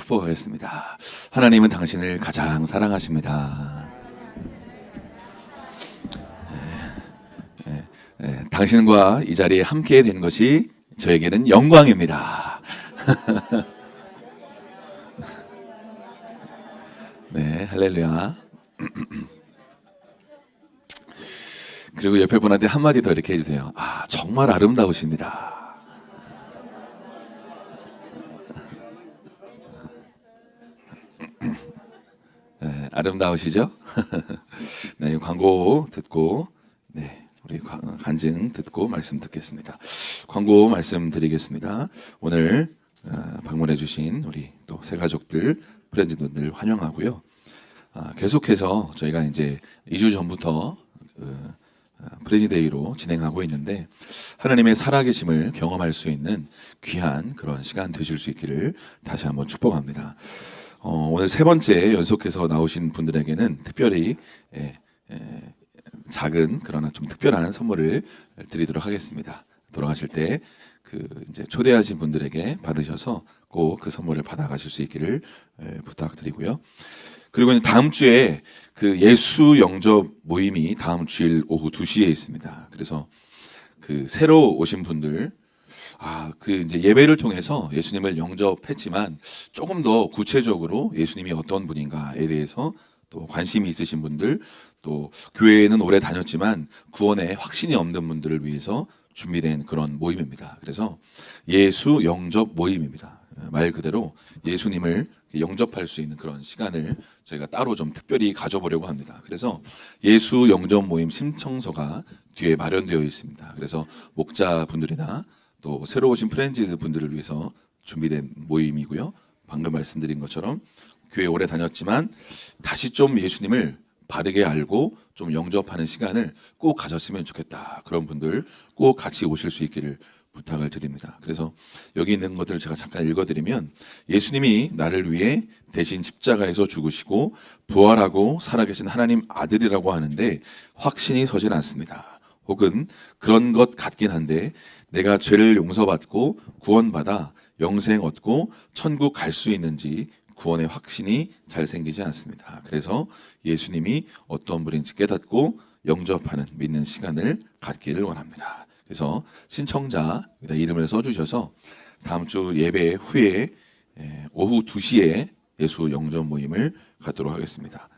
축복하겠습니다. 하나님은 당신을 가장 사랑하십니다. 당신과 이 자리에 함께 된 것이 저에게는 영광입니다. 네, 할렐루야. 그리고 옆에 분한테 한마디 더 이렇게 해주세요. 아, 정말 아름다우십니다. 네, 아름다우시죠? 네, 광고 듣고, 네, 우리 간증 듣고 말씀 듣겠습니다. 광고 말씀 드리겠습니다. 오늘 방문해주신 우리 또 새 가족들, 프렌즈분들 환영하고요. 계속해서 저희가 이제 2주 전부터 프렌즈데이로 진행하고 있는데 하나님의 살아계심을 경험할 수 있는 귀한 그런 시간 되실 수 있기를 다시 한번 축복합니다. 오늘 세 번째 연속해서 나오신 분들에게는 특별히 작은 그러나 좀 특별한 선물을 드리도록 하겠습니다. 돌아가실 때 그 이제 초대하신 분들에게 받으셔서 꼭 그 선물을 받아가실 수 있기를 부탁드리고요. 그리고 이제 다음 주에 그 예수 영접 모임이 다음 주일 오후 2시에 있습니다. 그래서 그 새로 오신 분들 그 이제 예배를 통해서 예수님을 영접했지만 조금 더 구체적으로 예수님이 어떤 분인가에 대해서 또 관심이 있으신 분들, 또 교회에는 오래 다녔지만 구원에 확신이 없는 분들을 위해서 준비된 그런 모임입니다. 그래서 예수 영접 모임입니다. 말 그대로 예수님을 영접할 수 있는 그런 시간을 저희가 따로 좀 특별히 가져보려고 합니다. 그래서 예수 영접 모임 신청서가 뒤에 마련되어 있습니다. 그래서 목자분들이나 또 새로 오신 프렌즈 분들을 위해서 준비된 모임이고요. 방금 말씀드린 것처럼 교회 오래 다녔지만 다시 좀 예수님을 바르게 알고 좀 영접하는 시간을 꼭 가졌으면 좋겠다. 그런 분들 꼭 같이 오실 수 있기를 부탁을 드립니다. 그래서 여기 있는 것들을 제가 잠깐 읽어드리면 예수님이 나를 위해 대신 십자가에서 죽으시고 부활하고 살아계신 하나님 아들이라고 하는데 확신이 서질 않습니다. 혹은 그런 것 같긴 한데 내가 죄를 용서받고 구원받아 영생 얻고 천국 갈 수 있는지 구원의 확신이 잘 생기지 않습니다. 그래서 예수님이 어떤 분인지 깨닫고 영접하는 믿는 시간을 갖기를 원합니다. 그래서 신청자 이름을 써주셔서 다음 주 예배 후에 오후 2시에 예수 영접 모임을 갖도록 하겠습니다.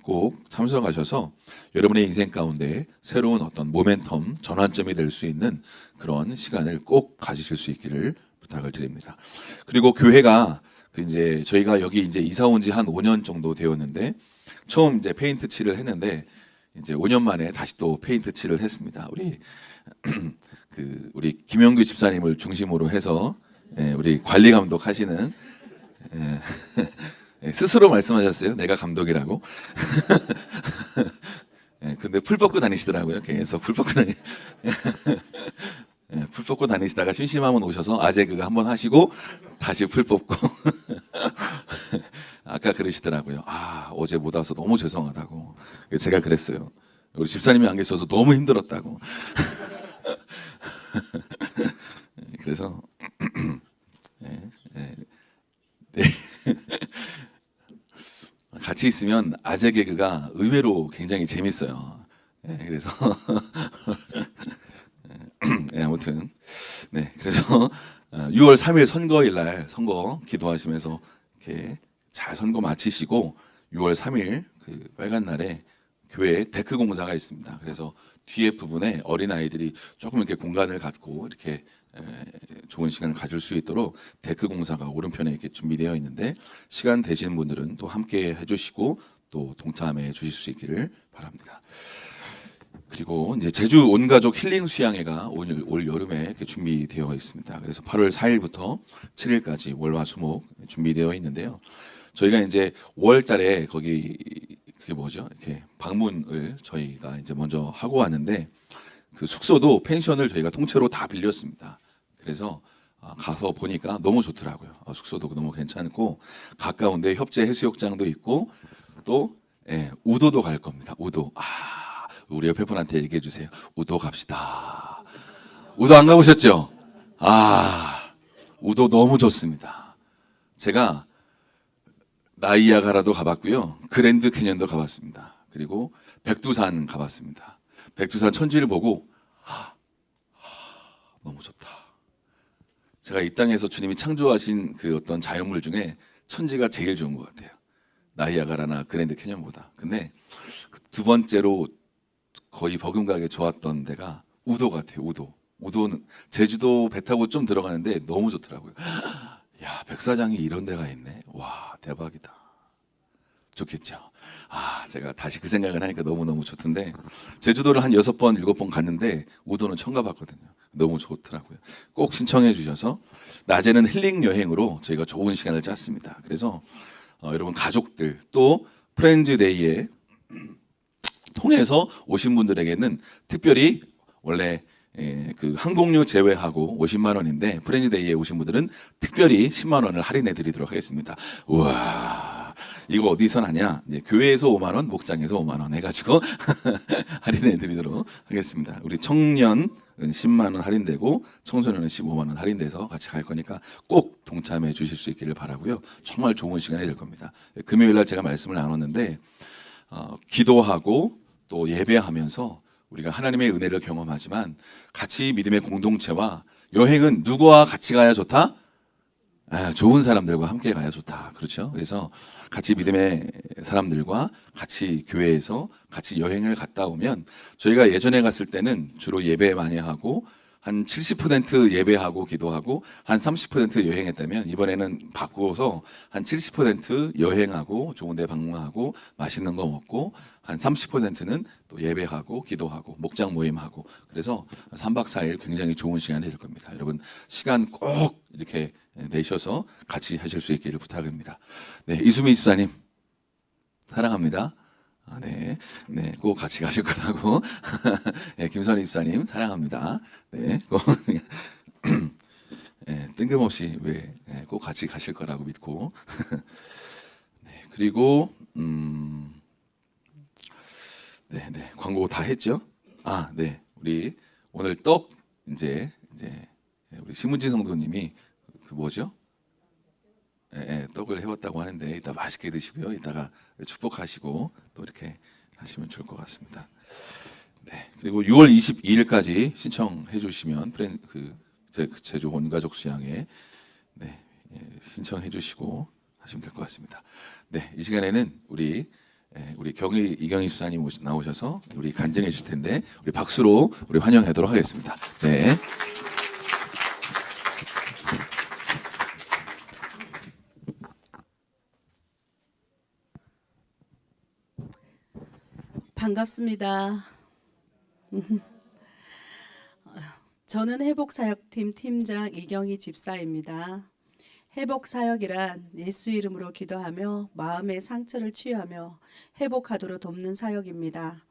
꼭 참석하셔서 여러분의 인생 가운데 새로운 어떤 모멘텀 전환점이 될 수 있는 그런 시간을 꼭 가지실 수 있기를 부탁을 드립니다. 그리고 교회가 이제 저희가 여기 이제 이사 온 지 한 5년 정도 되었는데 처음 이제 페인트 칠을 했는데 이제 5년 만에 다시 또 페인트 칠을 했습니다. 우리 김영규 집사님을 중심으로 해서 우리 관리 감독 하시는 스스로 말씀하셨어요. 내가 감독이라고. 근데 풀 벗고 다니시더라고요. 계속 풀 벗고 풀 벗고 다니시다가 심심하면 오셔서 아재그가 한번 하시고 다시 풀 벗고 아까 그러시더라고요. 어제 못 와서 너무 죄송하다고. 제가 그랬어요. 우리 집사님이 안 계셔서 너무 힘들었다고. 그래서 같이 있으면 아재 개그가 의외로 굉장히 재밌어요. 그래서 아무튼 그래서 6월 3일 선거일 날 선거 기도하시면서 이렇게 잘 선거 마치시고 6월 3일 그 빨간 날에 교회에 데크 공사가 있습니다. 그래서 뒤에 부분에 어린 아이들이 조금 이렇게 공간을 갖고 이렇게 좋은 시간을 가질 수 있도록 데크 공사가 오른편에 이렇게 준비되어 있는데 시간 되시는 분들은 또 함께 해주시고 또 동참해 주실 수 있기를 바랍니다. 그리고 이제 제주 온가족 힐링 수양회가 올 여름에 이렇게 준비되어 있습니다. 그래서 8월 4일부터 7일까지 월화수목 준비되어 있는데요. 저희가 이제 5월달에 거기 그게 뭐죠? 이렇게 방문을 저희가 이제 먼저 하고 왔는데 그 숙소도 펜션을 저희가 통째로 다 빌렸습니다. 그래서 가서 보니까 너무 좋더라고요. 숙소도 너무 괜찮고 가까운데 협재 해수욕장도 있고 또 우도도 갈 겁니다. 우도. 우리 옆에 분한테 얘기해 주세요. 우도 갑시다. 우도 안 가보셨죠? 우도 너무 좋습니다. 제가 나이아가라도 가봤고요. 그랜드 캐년도 가봤습니다. 그리고 백두산 가봤습니다. 백두산 천지를 보고 너무 좋다. 제가 이 땅에서 주님이 창조하신 그 어떤 자연물 중에 천지가 제일 좋은 것 같아요. 나이아가라나 그랜드 캐년보다. 근데 두 번째로 거의 버금가게 좋았던 데가 우도 같아요. 우도. 우도는 제주도 배 타고 좀 들어가는데 너무 좋더라고요. 야, 백사장이 이런 데가 있네. 와, 대박이다. 좋겠죠. 제가 다시 그 생각을 하니까 너무너무 좋던데, 제주도를 한 6번, 7번 갔는데 우도는 처음 가봤거든요. 너무 좋더라고요. 꼭 신청해 주셔서 낮에는 힐링 여행으로 저희가 좋은 시간을 짰습니다. 그래서 여러분 가족들 또 프렌즈데이에 통해서 오신 분들에게는 특별히 원래 그 항공료 제외하고 50만 원인데 프렌즈데이에 오신 분들은 특별히 10만 원을 할인해 드리도록 하겠습니다. 우와, 이거 어디서 나냐? 이제 교회에서 5만 원, 목장에서 5만 원 해가지고 할인해 드리도록 하겠습니다. 우리 청년은 10만 원 할인되고 청소년은 15만 원 할인돼서 같이 갈 거니까 꼭 동참해 주실 수 있기를 바라고요. 정말 좋은 시간이 될 겁니다. 금요일 날 제가 말씀을 나눴는데 기도하고 또 예배하면서 우리가 하나님의 은혜를 경험하지만 같이 믿음의 공동체와 여행은 누구와 같이 가야 좋다? 좋은 사람들과 함께 가야 좋다. 그렇죠? 그래서 같이 믿음의 사람들과 같이 교회에서 같이 여행을 갔다 오면, 저희가 예전에 갔을 때는 주로 예배 많이 하고 한 70% 예배하고 기도하고 한 30% 여행했다면, 이번에는 바꾸어서 한 70% 여행하고 좋은 데 방문하고 맛있는 거 먹고 한 30%는 또 예배하고 기도하고 목장 모임하고, 그래서 3박 4일 굉장히 좋은 시간이 될 겁니다. 여러분 시간 꼭 이렇게 내셔서 같이 하실 수 있기를 부탁합니다. 네, 이수미 집사님 사랑합니다. 네, 네, 꼭 같이 가실 거라고. 네, 김선희 집사님 사랑합니다. 네, 꼭 네, 뜬금없이 왜 꼭 같이 가실 거라고 믿고. 네, 그리고 네, 네, 광고 다 했죠? 네, 우리 오늘 떡 이제 우리 심은진 성도님이 그 뭐죠? 떡을 해왔다고 하는데 이따 맛있게 드시고요. 이따가 축복하시고 또 이렇게 하시면 좋을 것 같습니다. 네. 그리고 6월 22일까지 신청해 주시면 제주 온가족 수양회 신청해 주시고 하시면 될 것 같습니다. 네, 이 시간에는 우리 이경희 집사님 나오셔서 우리 간증해 주실 텐데 우리 박수로 우리 환영하도록 하겠습니다. 네. 반갑습니다. 저는 회복사역팀 팀장 이경희 집사입니다. 회복사역이란 예수 이름으로 기도하며 마음의 상처를 치유하며 회복하도록 돕는 사역입니다.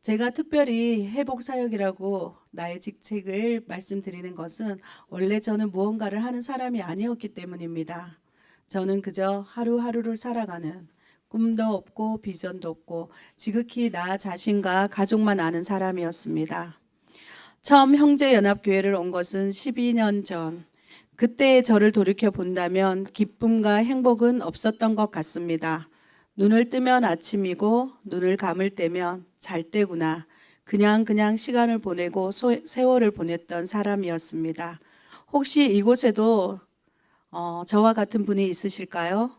제가 특별히 회복사역이라고 나의 직책을 말씀드리는 것은 원래 저는 무언가를 하는 사람이 아니었기 때문입니다. 저는 그저 하루하루를 살아가는, 꿈도 없고 비전도 없고 지극히 나 자신과 가족만 아는 사람이었습니다. 처음 형제연합교회를 온 것은 12년 전. 그때의 저를 돌이켜 본다면 기쁨과 행복은 없었던 것 같습니다. 눈을 뜨면 아침이고 눈을 감을 때면 잘 때구나. 그냥 시간을 보내고 세월을 보냈던 사람이었습니다. 혹시 이곳에도 저와 같은 분이 있으실까요?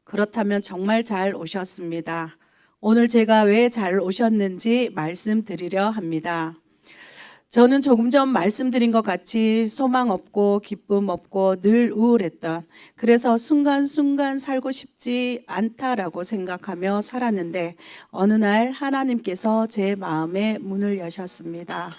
그렇다면 정말 잘 오셨습니다. 오늘 제가 왜 잘 오셨는지 말씀드리려 합니다. 저는 조금 전 말씀드린 것 같이 소망 없고 기쁨 없고 늘 우울했던, 그래서 순간순간 살고 싶지 않다라고 생각하며 살았는데 어느 날 하나님께서 제 마음에 문을 여셨습니다.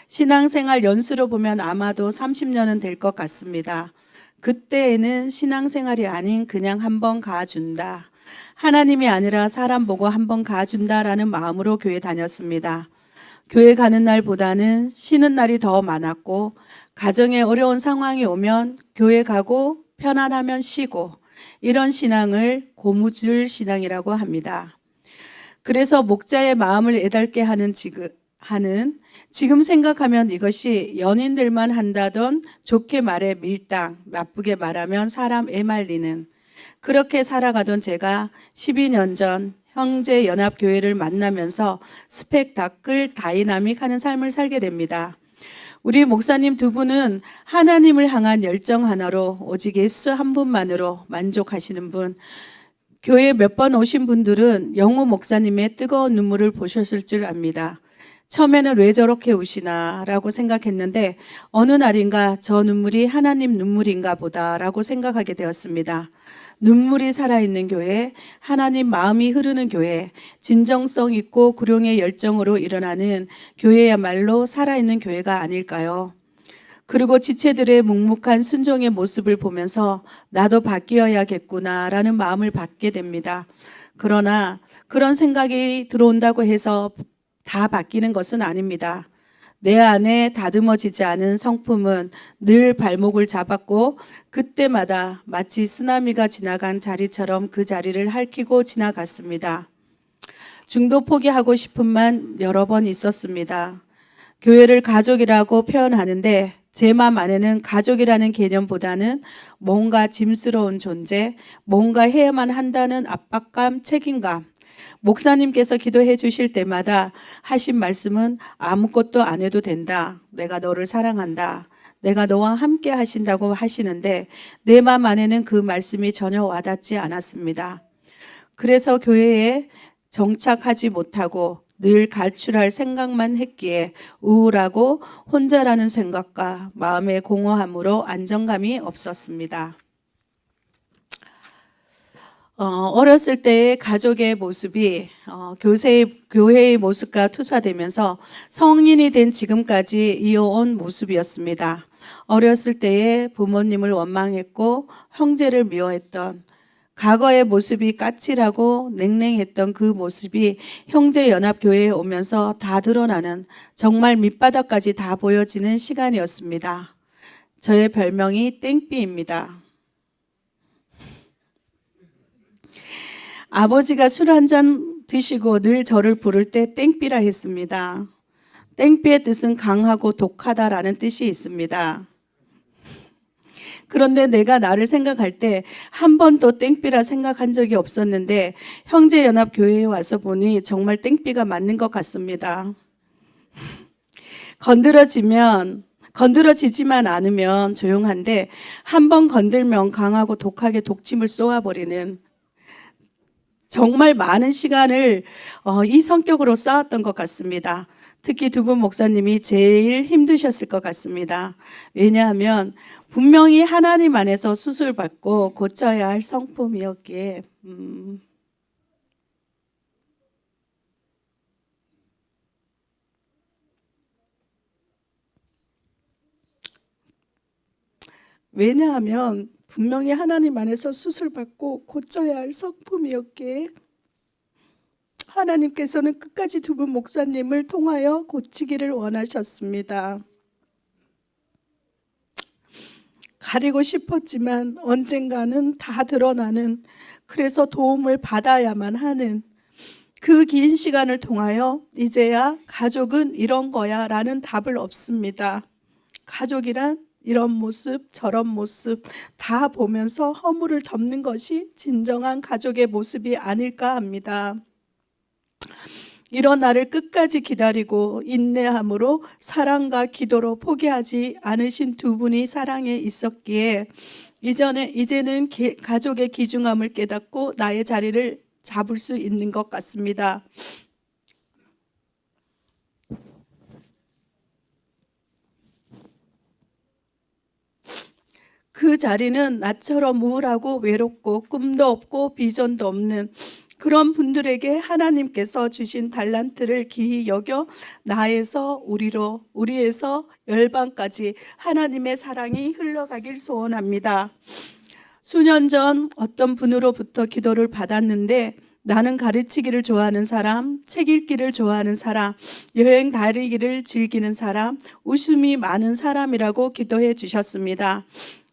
신앙생활 연수로 보면 아마도 30년은 될 것 같습니다. 그때에는 신앙생활이 아닌 그냥 한번 가준다, 하나님이 아니라 사람 보고 한번 가준다라는 마음으로 교회 다녔습니다. 교회 가는 날보다는 쉬는 날이 더 많았고, 가정에 어려운 상황이 오면 교회 가고 편안하면 쉬고, 이런 신앙을 고무줄 신앙이라고 합니다. 그래서 목자의 마음을 애달게 하는 지금 생각하면 이것이 연인들만 한다던 좋게 말해 밀당, 나쁘게 말하면 사람 애말리는, 그렇게 살아가던 제가 12년 전 형제연합교회를 만나면서 스펙타클 다이나믹하는 삶을 살게 됩니다. 우리 목사님 두 분은 하나님을 향한 열정 하나로 오직 예수 한 분만으로 만족하시는 분, 교회 몇 번 오신 분들은 영우 목사님의 뜨거운 눈물을 보셨을 줄 압니다. 처음에는 왜 저렇게 우시나 라고 생각했는데 어느 날인가 저 눈물이 하나님 눈물인가 보다라고 생각하게 되었습니다. 눈물이 살아있는 교회, 하나님 마음이 흐르는 교회, 진정성 있고 구룡의 열정으로 일어나는 교회야말로 살아있는 교회가 아닐까요? 그리고 지체들의 묵묵한 순종의 모습을 보면서 나도 바뀌어야겠구나라는 마음을 받게 됩니다. 그러나 그런 생각이 들어온다고 해서 다 바뀌는 것은 아닙니다. 내 안에 다듬어지지 않은 성품은 늘 발목을 잡았고 그때마다 마치 쓰나미가 지나간 자리처럼 그 자리를 핥히고 지나갔습니다. 중도 포기하고 싶은 만 여러 번 있었습니다. 교회를 가족이라고 표현하는데 제 마음 안에는 가족이라는 개념보다는 뭔가 짐스러운 존재, 뭔가 해야만 한다는 압박감, 책임감. 목사님께서 기도해 주실 때마다 하신 말씀은 아무것도 안 해도 된다. 내가 너를 사랑한다. 내가 너와 함께 하신다고 하시는데 내 마음 안에는 그 말씀이 전혀 와닿지 않았습니다. 그래서 교회에 정착하지 못하고 늘 갈출할 생각만 했기에 우울하고 혼자라는 생각과 마음의 공허함으로 안정감이 없었습니다. 어렸을 때의 가족의 모습이 교회의 모습과 투사되면서 성인이 된 지금까지 이어온 모습이었습니다. 어렸을 때에 부모님을 원망했고 형제를 미워했던 과거의 모습이 까칠하고 냉랭했던 그 모습이 형제연합교회에 오면서 다 드러나는 정말 밑바닥까지 다 보여지는 시간이었습니다. 저의 별명이 땡삐입니다. 아버지가 술 한 잔 드시고 늘 저를 부를 때 땡삐라 했습니다. 땡삐의 뜻은 강하고 독하다라는 뜻이 있습니다. 그런데 내가 나를 생각할 때 한 번도 땡삐라 생각한 적이 없었는데 형제연합교회에 와서 보니 정말 땡삐가 맞는 것 같습니다. 건드러지지만 않으면 조용한데 한 번 건들면 강하고 독하게 독침을 쏘아버리는 정말 많은 시간을 이 성격으로 쌓았던 것 같습니다. 특히 두 분 목사님이 제일 힘드셨을 것 같습니다. 왜냐하면 분명히 하나님 안에서 수술받고 고쳐야 할 성품이었기에 왜냐하면 분명히 하나님 안에서 수술받고 고쳐야 할 성품이었기에 하나님께서는 끝까지 두 분 목사님을 통하여 고치기를 원하셨습니다. 가리고 싶었지만 언젠가는 다 드러나는, 그래서 도움을 받아야만 하는 그 긴 시간을 통하여 이제야 가족은 이런 거야 라는 답을 얻습니다. 가족이란 이런 모습 저런 모습 다 보면서 허물을 덮는 것이 진정한 가족의 모습이 아닐까 합니다. 이런 날을 끝까지 기다리고 인내함으로 사랑과 기도로 포기하지 않으신 두 분이 사랑에 있었기에 이제는 가족의 귀중함을 깨닫고 나의 자리를 잡을 수 있는 것 같습니다. 그 자리는 나처럼 우울하고 외롭고 꿈도 없고 비전도 없는 그런 분들에게 하나님께서 주신 달란트를 기히 여겨 나에서 우리로, 우리에서 열방까지 하나님의 사랑이 흘러가길 소원합니다. 수년 전 어떤 분으로부터 기도를 받았는데 나는 가르치기를 좋아하는 사람, 책 읽기를 좋아하는 사람, 여행 다니기를 즐기는 사람, 웃음이 많은 사람이라고 기도해 주셨습니다.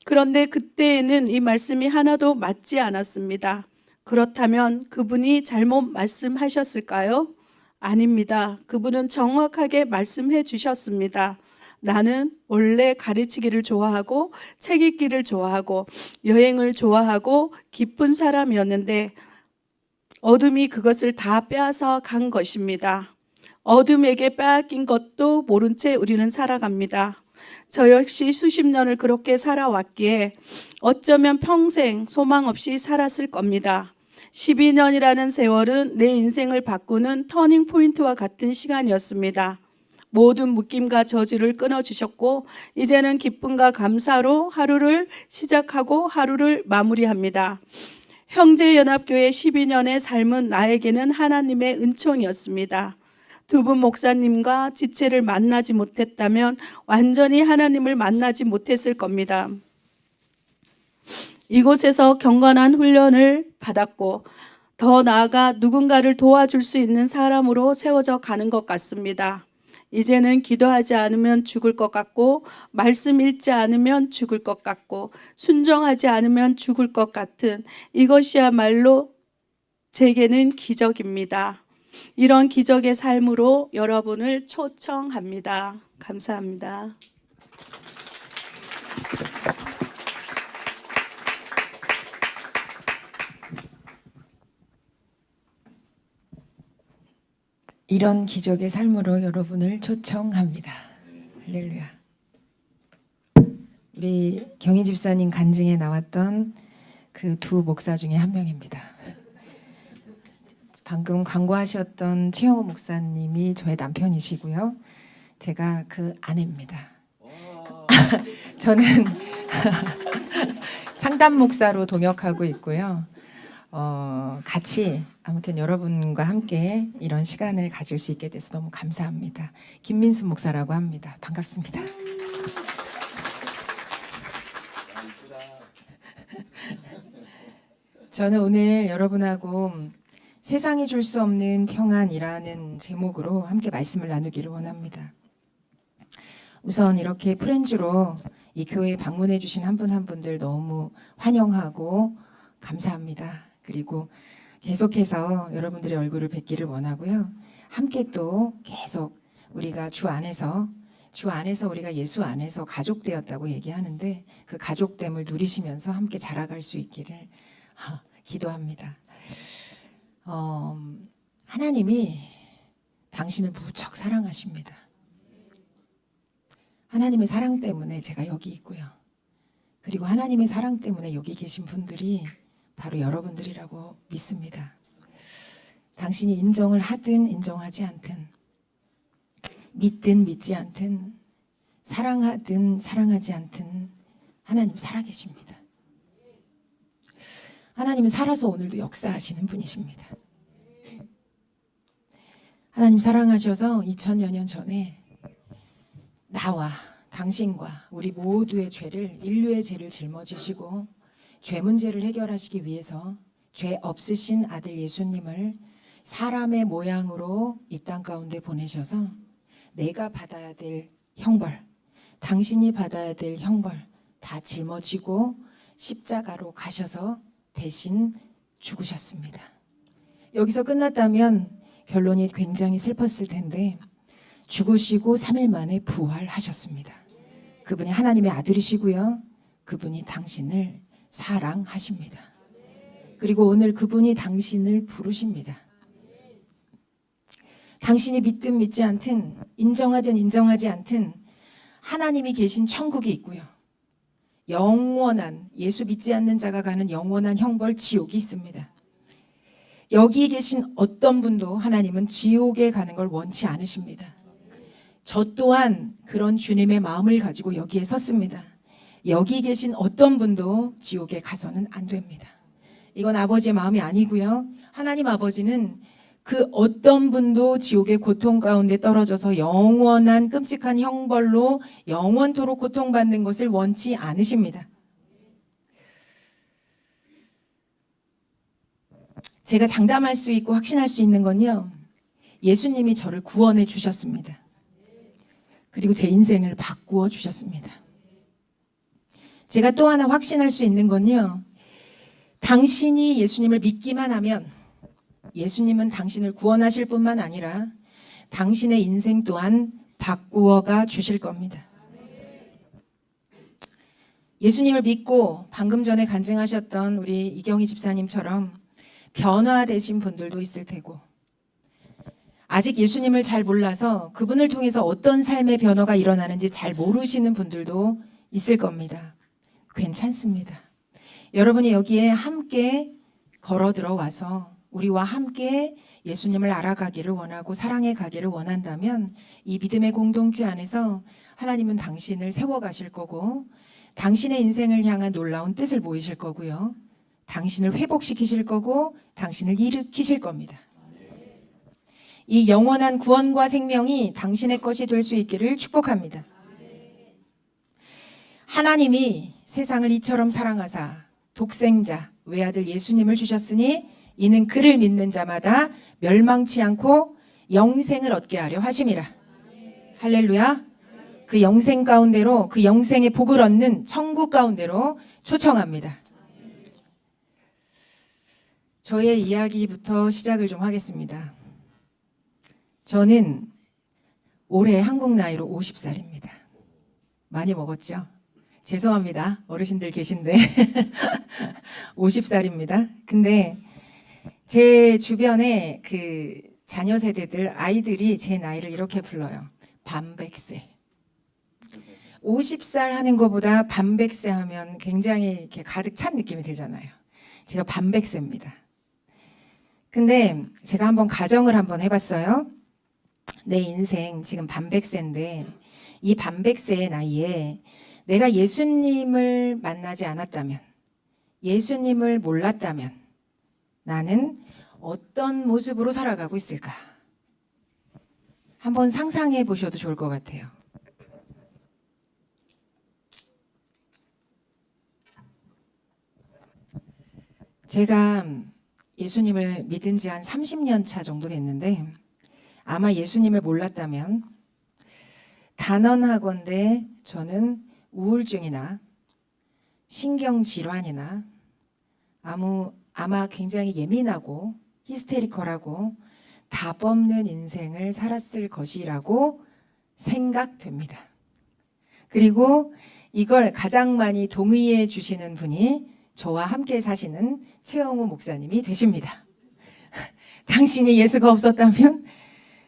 그런데 그때에는 이 말씀이 하나도 맞지 않았습니다. 그렇다면 그분이 잘못 말씀하셨을까요? 아닙니다. 그분은 정확하게 말씀해 주셨습니다. 나는 원래 가르치기를 좋아하고 책 읽기를 좋아하고 여행을 좋아하고 기쁜 사람이었는데 어둠이 그것을 다 빼앗아 간 것입니다. 어둠에게 빼앗긴 것도 모른 채 우리는 살아갑니다. 저 역시 수십 년을 그렇게 살아왔기에 어쩌면 평생 소망 없이 살았을 겁니다. 12년이라는 세월은 내 인생을 바꾸는 터닝 포인트와 같은 시간이었습니다. 모든 묶임과 저주를 끊어주셨고 이제는 기쁨과 감사로 하루를 시작하고 하루를 마무리합니다. 형제연합교회 12년의 삶은 나에게는 하나님의 은총이었습니다. 두 분 목사님과 지체를 만나지 못했다면 완전히 하나님을 만나지 못했을 겁니다. 이곳에서 경건한 훈련을 받았고 더 나아가 누군가를 도와줄 수 있는 사람으로 세워져 가는 것 같습니다. 이제는 기도하지 않으면 죽을 것 같고 말씀 읽지 않으면 죽을 것 같고 순종하지 않으면 죽을 것 같은 이것이야말로 제게는 기적입니다. 이런 기적의 삶으로 여러분을 초청합니다. 감사합니다. 이런 기적의 삶으로 여러분을 초청합니다. 할렐루야. 우리 경희 집사님 간증에 나왔던 그 두 목사 중에 한 명입니다. 방금 광고하셨던 최영호 목사님이 저의 남편이시고요. 제가 그 아내입니다. 저는 상담 목사로 동역하고 있고요. 같이 아무튼 여러분과 함께 이런 시간을 가질 수 있게 돼서 너무 감사합니다. 김민수 목사라고 합니다. 반갑습니다. 저는 오늘 여러분하고 세상이 줄 수 없는 평안이라는 제목으로 함께 말씀을 나누기를 원합니다. 우선 이렇게 프렌즈로 이 교회에 방문해 주신 한 분 한 분들 너무 환영하고 감사합니다. 그리고 계속해서 여러분들의 얼굴을 뵙기를 원하고요. 함께 또 계속 우리가 주 안에서 우리가 예수 안에서 가족되었다고 얘기하는데 그 가족됨을 누리시면서 함께 자라갈 수 있기를 기도합니다. 하나님이 당신을 무척 사랑하십니다. 하나님의 사랑 때문에 제가 여기 있고요. 그리고 하나님의 사랑 때문에 여기 계신 분들이 바로 여러분들이라고 믿습니다. 당신이 인정을 하든 인정하지 않든, 믿든 믿지 않든, 사랑하든 사랑하지 않든 하나님 살아계십니다. 하나님은 살아서 오늘도 역사하시는 분이십니다. 하나님 사랑하셔서 2000여 년 전에 나와 당신과 우리 모두의 죄를, 인류의 죄를 짊어지시고 죄 문제를 해결하시기 위해서 죄 없으신 아들 예수님을 사람의 모양으로 이 땅 가운데 보내셔서 내가 받아야 될 형벌, 당신이 받아야 될 형벌 다 짊어지고 십자가로 가셔서 대신 죽으셨습니다. 여기서 끝났다면 결론이 굉장히 슬펐을 텐데 죽으시고 3일 만에 부활하셨습니다. 그분이 하나님의 아들이시고요. 그분이 당신을 사랑하십니다. 그리고 오늘 그분이 당신을 부르십니다. 당신이 믿든 믿지 않든, 인정하든 인정하지 않든 하나님이 계신 천국이 있고요. 영원한, 예수 믿지 않는 자가 가는 영원한 형벌 지옥이 있습니다. 여기 계신 어떤 분도 하나님은 지옥에 가는 걸 원치 않으십니다. 저 또한 그런 주님의 마음을 가지고 여기에 섰습니다. 여기 계신 어떤 분도 지옥에 가서는 안 됩니다. 이건 아버지의 마음이 아니고요. 하나님 아버지는 그 어떤 분도 지옥의 고통 가운데 떨어져서 영원한 끔찍한 형벌로 영원토록 고통받는 것을 원치 않으십니다. 제가 장담할 수 있고 확신할 수 있는 건요. 예수님이 저를 구원해 주셨습니다. 그리고 제 인생을 바꾸어 주셨습니다. 제가 또 하나 확신할 수 있는 건요. 당신이 예수님을 믿기만 하면 예수님은 당신을 구원하실 뿐만 아니라 당신의 인생 또한 바꾸어가 주실 겁니다. 예수님을 믿고 방금 전에 간증하셨던 우리 이경희 집사님처럼 변화되신 분들도 있을 테고, 아직 예수님을 잘 몰라서 그분을 통해서 어떤 삶의 변화가 일어나는지 잘 모르시는 분들도 있을 겁니다. 괜찮습니다. 여러분이 여기에 함께 걸어 들어와서 우리와 함께 예수님을 알아가기를 원하고 사랑해 가기를 원한다면 이 믿음의 공동체 안에서 하나님은 당신을 세워가실 거고, 당신의 인생을 향한 놀라운 뜻을 보이실 거고요. 당신을 회복시키실 거고 당신을 일으키실 겁니다. 이 영원한 구원과 생명이 당신의 것이 될 수 있기를 축복합니다. 하나님이 세상을 이처럼 사랑하사 독생자 외아들 예수님을 주셨으니 이는 그를 믿는 자마다 멸망치 않고 영생을 얻게 하려 하심이라. 할렐루야. 그 영생 가운데로, 그 영생의 복을 얻는 천국 가운데로 초청합니다. 저의 이야기부터 시작을 좀 하겠습니다. 저는 올해 한국 나이로 50살입니다. 많이 먹었죠? 죄송합니다. 어르신들 계신데 50살입니다. 근데 제 주변에 그 자녀 세대들 아이들이 제 나이를 이렇게 불러요. 반백세. 50살 하는 것보다 반백세 하면 굉장히 이렇게 가득 찬 느낌이 들잖아요. 제가 반백세입니다. 근데 제가 한번 가정을 한번 해봤어요. 내 인생 지금 반백세인데 이 반백세의 나이에 내가 예수님을 만나지 않았다면, 예수님을 몰랐다면 나는 어떤 모습으로 살아가고 있을까? 한번 상상해 보셔도 좋을 것 같아요. 제가 예수님을 믿은 지 한 30년 차 정도 됐는데, 아마 예수님을 몰랐다면 단언하건대 저는 우울증이나 신경질환이나 아마 굉장히 예민하고 히스테리컬하고 답 없는 인생을 살았을 것이라고 생각됩니다. 그리고 이걸 가장 많이 동의해 주시는 분이 저와 함께 사시는 최영우 목사님이 되십니다. 당신이 예수가 없었다면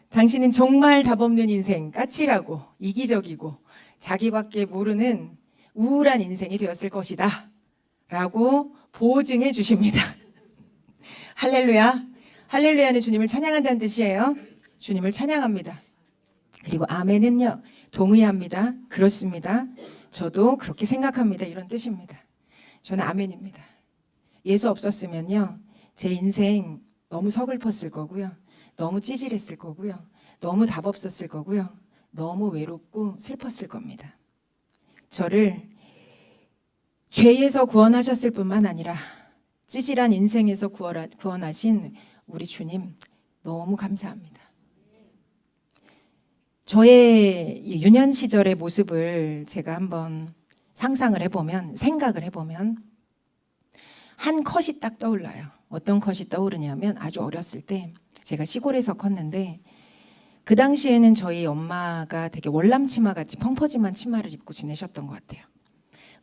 당신은 정말 답 없는 인생, 까칠하고 이기적이고 자기밖에 모르는 우울한 인생이 되었을 것이다 라고 보증해 주십니다. 할렐루야. 할렐루야는 주님을 찬양한다는 뜻이에요. 주님을 찬양합니다. 그리고 아멘은요, 동의합니다. 그렇습니다. 저도 그렇게 생각합니다. 이런 뜻입니다. 저는 아멘입니다. 예수 없었으면요, 제 인생 너무 서글펐을 거고요, 너무 찌질했을 거고요, 너무 답 없었을 거고요, 너무 외롭고 슬펐을 겁니다. 저를 죄에서 구원하셨을 뿐만 아니라 찌질한 인생에서 구원하신 우리 주님 너무 감사합니다. 저의 유년 시절의 모습을 제가 한번 상상을 해보면, 생각을 해보면 한 컷이 딱 떠올라요. 어떤 컷이 떠오르냐면, 아주 어렸을 때 제가 시골에서 컸는데 그 당시에는 저희 엄마가 되게 월남치마 같이 펑퍼짐한 치마를 입고 지내셨던 것 같아요.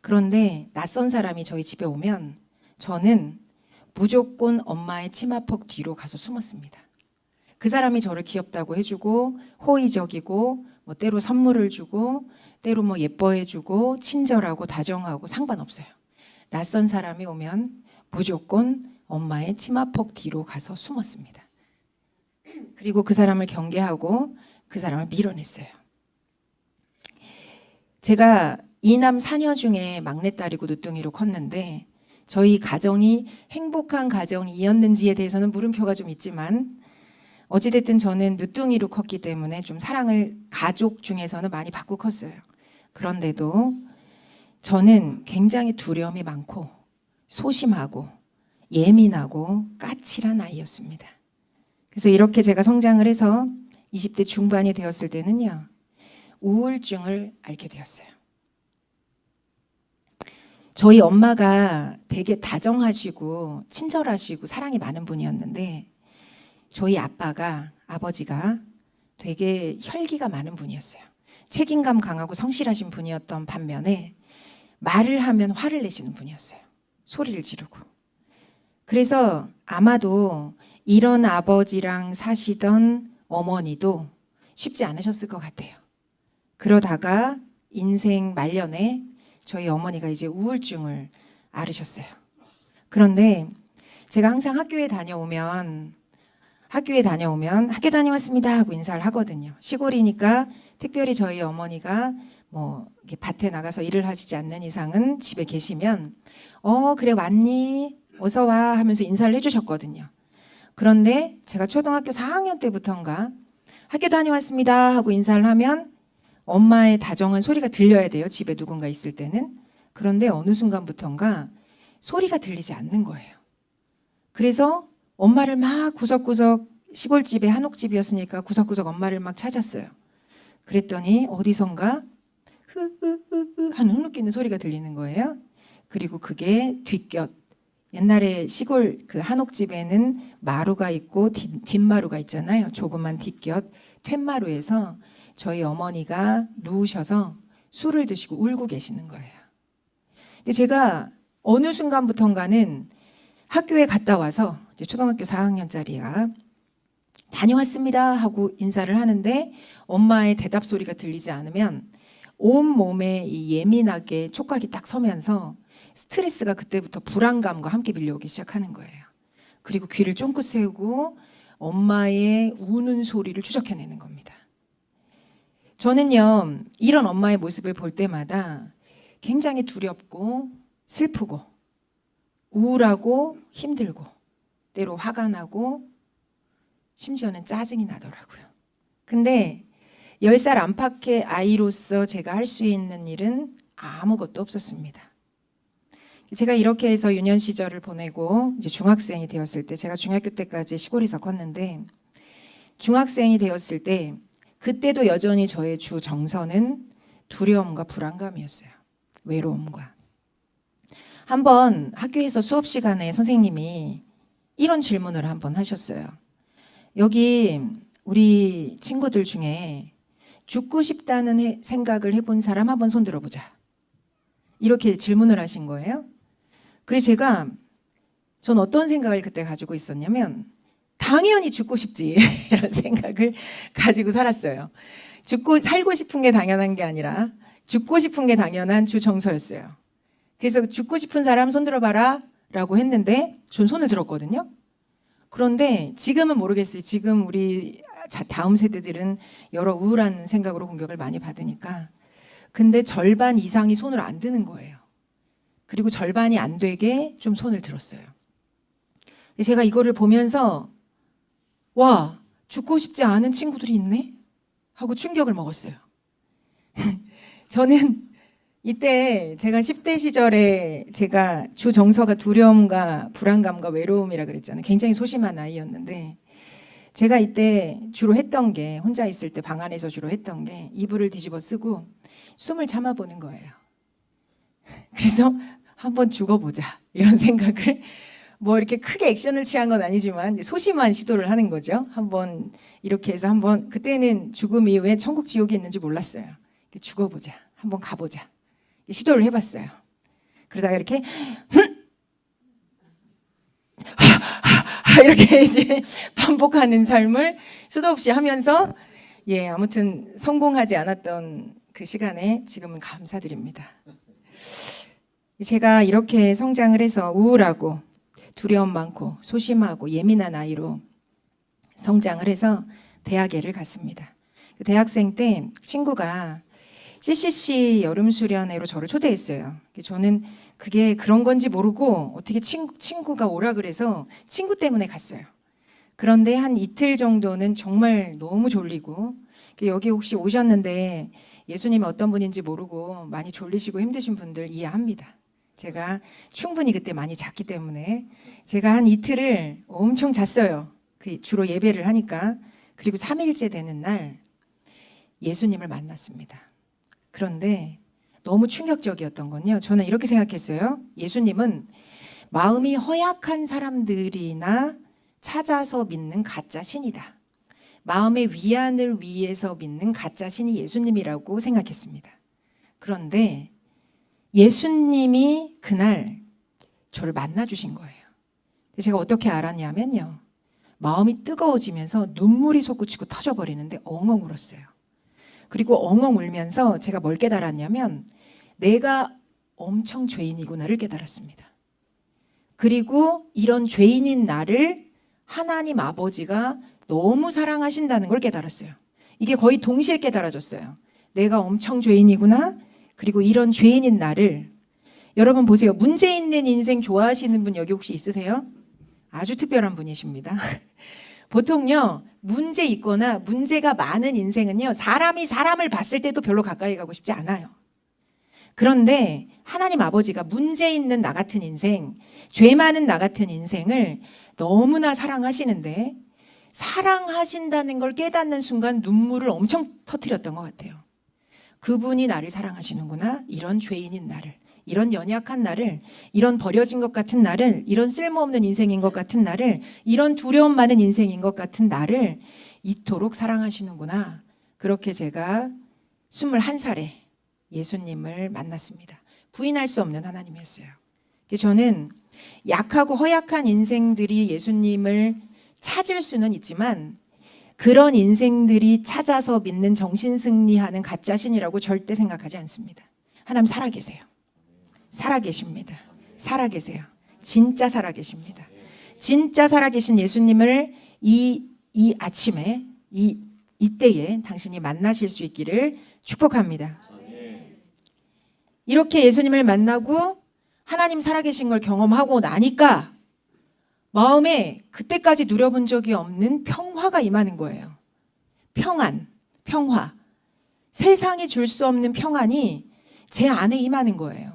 그런데 낯선 사람이 저희 집에 오면 저는 무조건 엄마의 치마폭 뒤로 가서 숨었습니다. 그 사람이 저를 귀엽다고 해주고 호의적이고 뭐 때로 선물을 주고 때로 뭐 예뻐해주고 친절하고 다정하고 상관없어요. 낯선 사람이 오면 무조건 엄마의 치마폭 뒤로 가서 숨었습니다. 그리고 그 사람을 경계하고 그 사람을 밀어냈어요. 제가 이남 사녀 중에 막내딸이고 늦둥이로 컸는데 저희 가정이 행복한 가정이었는지에 대해서는 물음표가 좀 있지만, 어찌됐든 저는 늦둥이로 컸기 때문에 좀 사랑을 가족 중에서는 많이 받고 컸어요. 그런데도 저는 굉장히 두려움이 많고 소심하고 예민하고 까칠한 아이였습니다. 그래서 이렇게 제가 성장을 해서 20대 중반이 되었을 때는요, 우울증을 앓게 되었어요. 저희 엄마가 되게 다정하시고 친절하시고 사랑이 많은 분이었는데 저희 아버지가 되게 혈기가 많은 분이었어요. 책임감 강하고 성실하신 분이었던 반면에 말을 하면 화를 내시는 분이었어요. 소리를 지르고. 그래서 아마도 이런 아버지랑 사시던 어머니도 쉽지 않으셨을 것 같아요. 그러다가 인생 말년에 저희 어머니가 이제 우울증을 앓으셨어요. 그런데 제가 항상 학교 다녀오면 학교 다녀왔습니다 하고 인사를 하거든요. 시골이니까 특별히 저희 어머니가 뭐 이렇게 밭에 나가서 일을 하시지 않는 이상은 집에 계시면 그래 왔니? 어서 와 하면서 인사를 해주셨거든요. 그런데 제가 초등학교 4학년 때부터인가 학교 다녀왔습니다 하고 인사를 하면 엄마의 다정한 소리가 들려야 돼요. 집에 누군가 있을 때는. 그런데 어느 순간부터인가 소리가 들리지 않는 거예요. 그래서 엄마를 막 구석구석 시골집에 한옥집이었으니까 구석구석 엄마를 막 찾았어요. 그랬더니 어디선가 흐흐흐흐 하는 흐느끼는 소리가 들리는 거예요. 그리고 그게 뒷곁. 옛날에 시골 그 한옥집에는 마루가 있고 뒷마루가 있잖아요. 조그만 뒷곁 툇마루에서 저희 어머니가 누우셔서 술을 드시고 울고 계시는 거예요. 근데 제가 어느 순간부턴가는 학교에 갔다 와서 이제 초등학교 4학년짜리가 다녀왔습니다 하고 인사를 하는데 엄마의 대답 소리가 들리지 않으면 온 몸에 이 예민하게 촉각이 딱 서면서 스트레스가 그때부터 불안감과 함께 밀려오기 시작하는 거예요. 그리고 귀를 쫑긋 세우고 엄마의 우는 소리를 추적해내는 겁니다. 저는요, 이런 엄마의 모습을 볼 때마다 굉장히 두렵고 슬프고 우울하고 힘들고 때로 화가 나고 심지어는 짜증이 나더라고요. 근데 10살 안팎의 아이로서 제가 할 수 있는 일은 아무것도 없었습니다. 제가 이렇게 해서 유년 시절을 보내고 이제 중학생이 되었을 때, 제가 중학교 때까지 시골에서 컸는데 중학생이 되었을 때 그때도 여전히 저의 주 정서는 두려움과 불안감이었어요. 외로움과. 한번 학교에서 수업 시간에 선생님이 이런 질문을 한번 하셨어요. 여기 우리 친구들 중에 죽고 싶다는 생각을 해본 사람 한번 손 들어보자. 이렇게 질문을 하신 거예요. 그래서 전 어떤 생각을 그때 가지고 있었냐면 당연히 죽고 싶지 이런 생각을 가지고 살았어요. 살고 싶은 게 당연한 게 아니라 죽고 싶은 게 당연한 주 정서였어요. 그래서 죽고 싶은 사람 손 들어봐라 라고 했는데 전 손을 들었거든요. 그런데 지금은 모르겠어요. 지금 우리 다음 세대들은 여러 우울한 생각으로 공격을 많이 받으니까. 근데 절반 이상이 손을 안 드는 거예요. 그리고 절반이 안 되게 좀 손을 들었어요. 제가 이거를 보면서 와, 죽고 싶지 않은 친구들이 있네? 하고 충격을 먹었어요. 저는 이때 제가 10대 시절에 제가 주 정서가 두려움과 불안감과 외로움이라 그랬잖아요. 굉장히 소심한 아이였는데 제가 이때 주로 했던 게 혼자 있을 때 방 안에서 주로 했던 게 이불을 뒤집어 쓰고 숨을 참아보는 거예요. 그래서 한번 죽어보자 이런 생각을 뭐 이렇게 크게 액션을 취한 건 아니지만 소심한 시도를 하는 거죠. 한번 이렇게 해서 한번 그때는 죽음 이후에 천국 지옥이 있는지 몰랐어요. 죽어보자, 한번 가보자 시도를 해봤어요. 그러다가 이렇게 이렇게 이제 반복하는 삶을 수도 없이 하면서 아무튼 성공하지 않았던 그 시간에 지금은 감사드립니다. 제가 이렇게 성장을 해서 우울하고 두려움 많고 소심하고 예민한 아이로 성장을 해서 대학에를 갔습니다. 대학생 때 친구가 CCC 여름수련회로 저를 초대했어요. 저는 그게 그런 건지 모르고 어떻게 친구가 오라 그래서 친구 때문에 갔어요. 그런데 한 이틀 정도는 정말 너무 졸리고 여기 혹시 오셨는데 예수님이 어떤 분인지 모르고 많이 졸리시고 힘드신 분들 이해합니다. 제가 충분히 그때 많이 잤기 때문에 제가 한 이틀을 엄청 잤어요. 주로 예배를 하니까. 그리고 3일째 되는 날 예수님을 만났습니다. 그런데 너무 충격적이었던 건요. 저는 이렇게 생각했어요. 예수님은 마음이 허약한 사람들이나 찾아서 믿는 가짜 신이다. 마음의 위안을 위해서 믿는 가짜 신이 예수님이라고 생각했습니다. 그런데 예수님이 그날 저를 만나 주신 거예요. 제가 어떻게 알았냐면요. 마음이 뜨거워지면서 눈물이 솟구치고 터져버리는데 엉엉 울었어요. 그리고 엉엉 울면서 제가 뭘 깨달았냐면 내가 엄청 죄인이구나를 깨달았습니다. 그리고 이런 죄인인 나를 하나님 아버지가 너무 사랑하신다는 걸 깨달았어요. 이게 거의 동시에 깨달아졌어요. 내가 엄청 죄인이구나. 그리고 이런 죄인인 나를, 여러분 보세요. 문제 있는 인생 좋아하시는 분 여기 혹시 있으세요? 아주 특별한 분이십니다. 보통요, 문제 있거나 문제가 많은 인생은요, 사람이 사람을 봤을 때도 별로 가까이 가고 싶지 않아요. 그런데 하나님 아버지가 문제 있는 나 같은 인생, 죄 많은 나 같은 인생을 너무나 사랑하시는데, 사랑하신다는 걸 깨닫는 순간 눈물을 엄청 터뜨렸던 것 같아요. 그분이 나를 사랑하시는구나. 이런 죄인인 나를, 이런 연약한 나를, 이런 버려진 것 같은 나를, 이런 쓸모없는 인생인 것 같은 나를, 이런 두려움 많은 인생인 것 같은 나를 이토록 사랑하시는구나. 그렇게 제가 21살에 예수님을 만났습니다. 부인할 수 없는 하나님이었어요. 저는 약하고 허약한 인생들이 예수님을 찾을 수는 있지만 그런 인생들이 찾아서 믿는 정신승리하는 가짜신이라고 절대 생각하지 않습니다. 하나님 살아계세요. 살아계십니다. 살아계세요. 진짜 살아계십니다. 진짜 살아계신 예수님을 이 아침에 이때에 당신이 만나실 수 있기를 축복합니다. 이렇게 예수님을 만나고 하나님 살아계신 걸 경험하고 나니까 마음에 그때까지 누려본 적이 없는 평화가 임하는 거예요. 평안, 평화. 세상이 줄 수 없는 평안이 제 안에 임하는 거예요.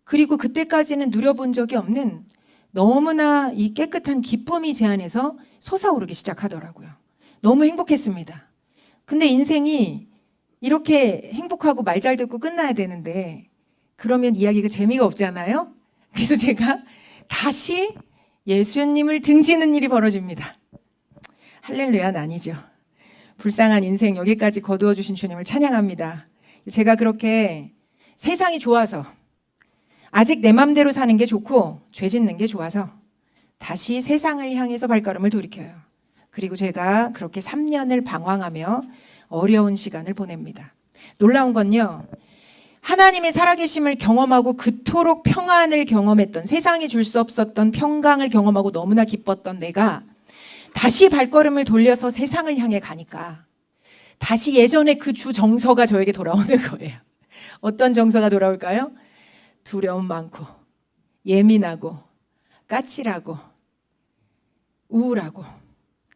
그리고 그때까지는 누려본 적이 없는 너무나 이 깨끗한 기쁨이 제 안에서 솟아오르기 시작하더라고요. 너무 행복했습니다. 근데 인생이 이렇게 행복하고 말 잘 듣고 끝나야 되는데 그러면 이야기가 재미가 없잖아요. 그래서 제가 다시 예수님을 등지는 일이 벌어집니다. 할렐루야는 아니죠. 불쌍한 인생 여기까지 거두어 주신 주님을 찬양합니다. 제가 그렇게 세상이 좋아서 아직 내 맘대로 사는 게 좋고 죄 짓는 게 좋아서 다시 세상을 향해서 발걸음을 돌이켜요. 그리고 제가 그렇게 3년을 방황하며 어려운 시간을 보냅니다. 놀라운 건요. 하나님의 살아계심을 경험하고 그토록 평안을 경험했던, 세상이 줄 수 없었던 평강을 경험하고 너무나 기뻤던 내가 다시 발걸음을 돌려서 세상을 향해 가니까 다시 예전의 그 주 정서가 저에게 돌아오는 거예요. 어떤 정서가 돌아올까요? 두려움 많고 예민하고 까칠하고 우울하고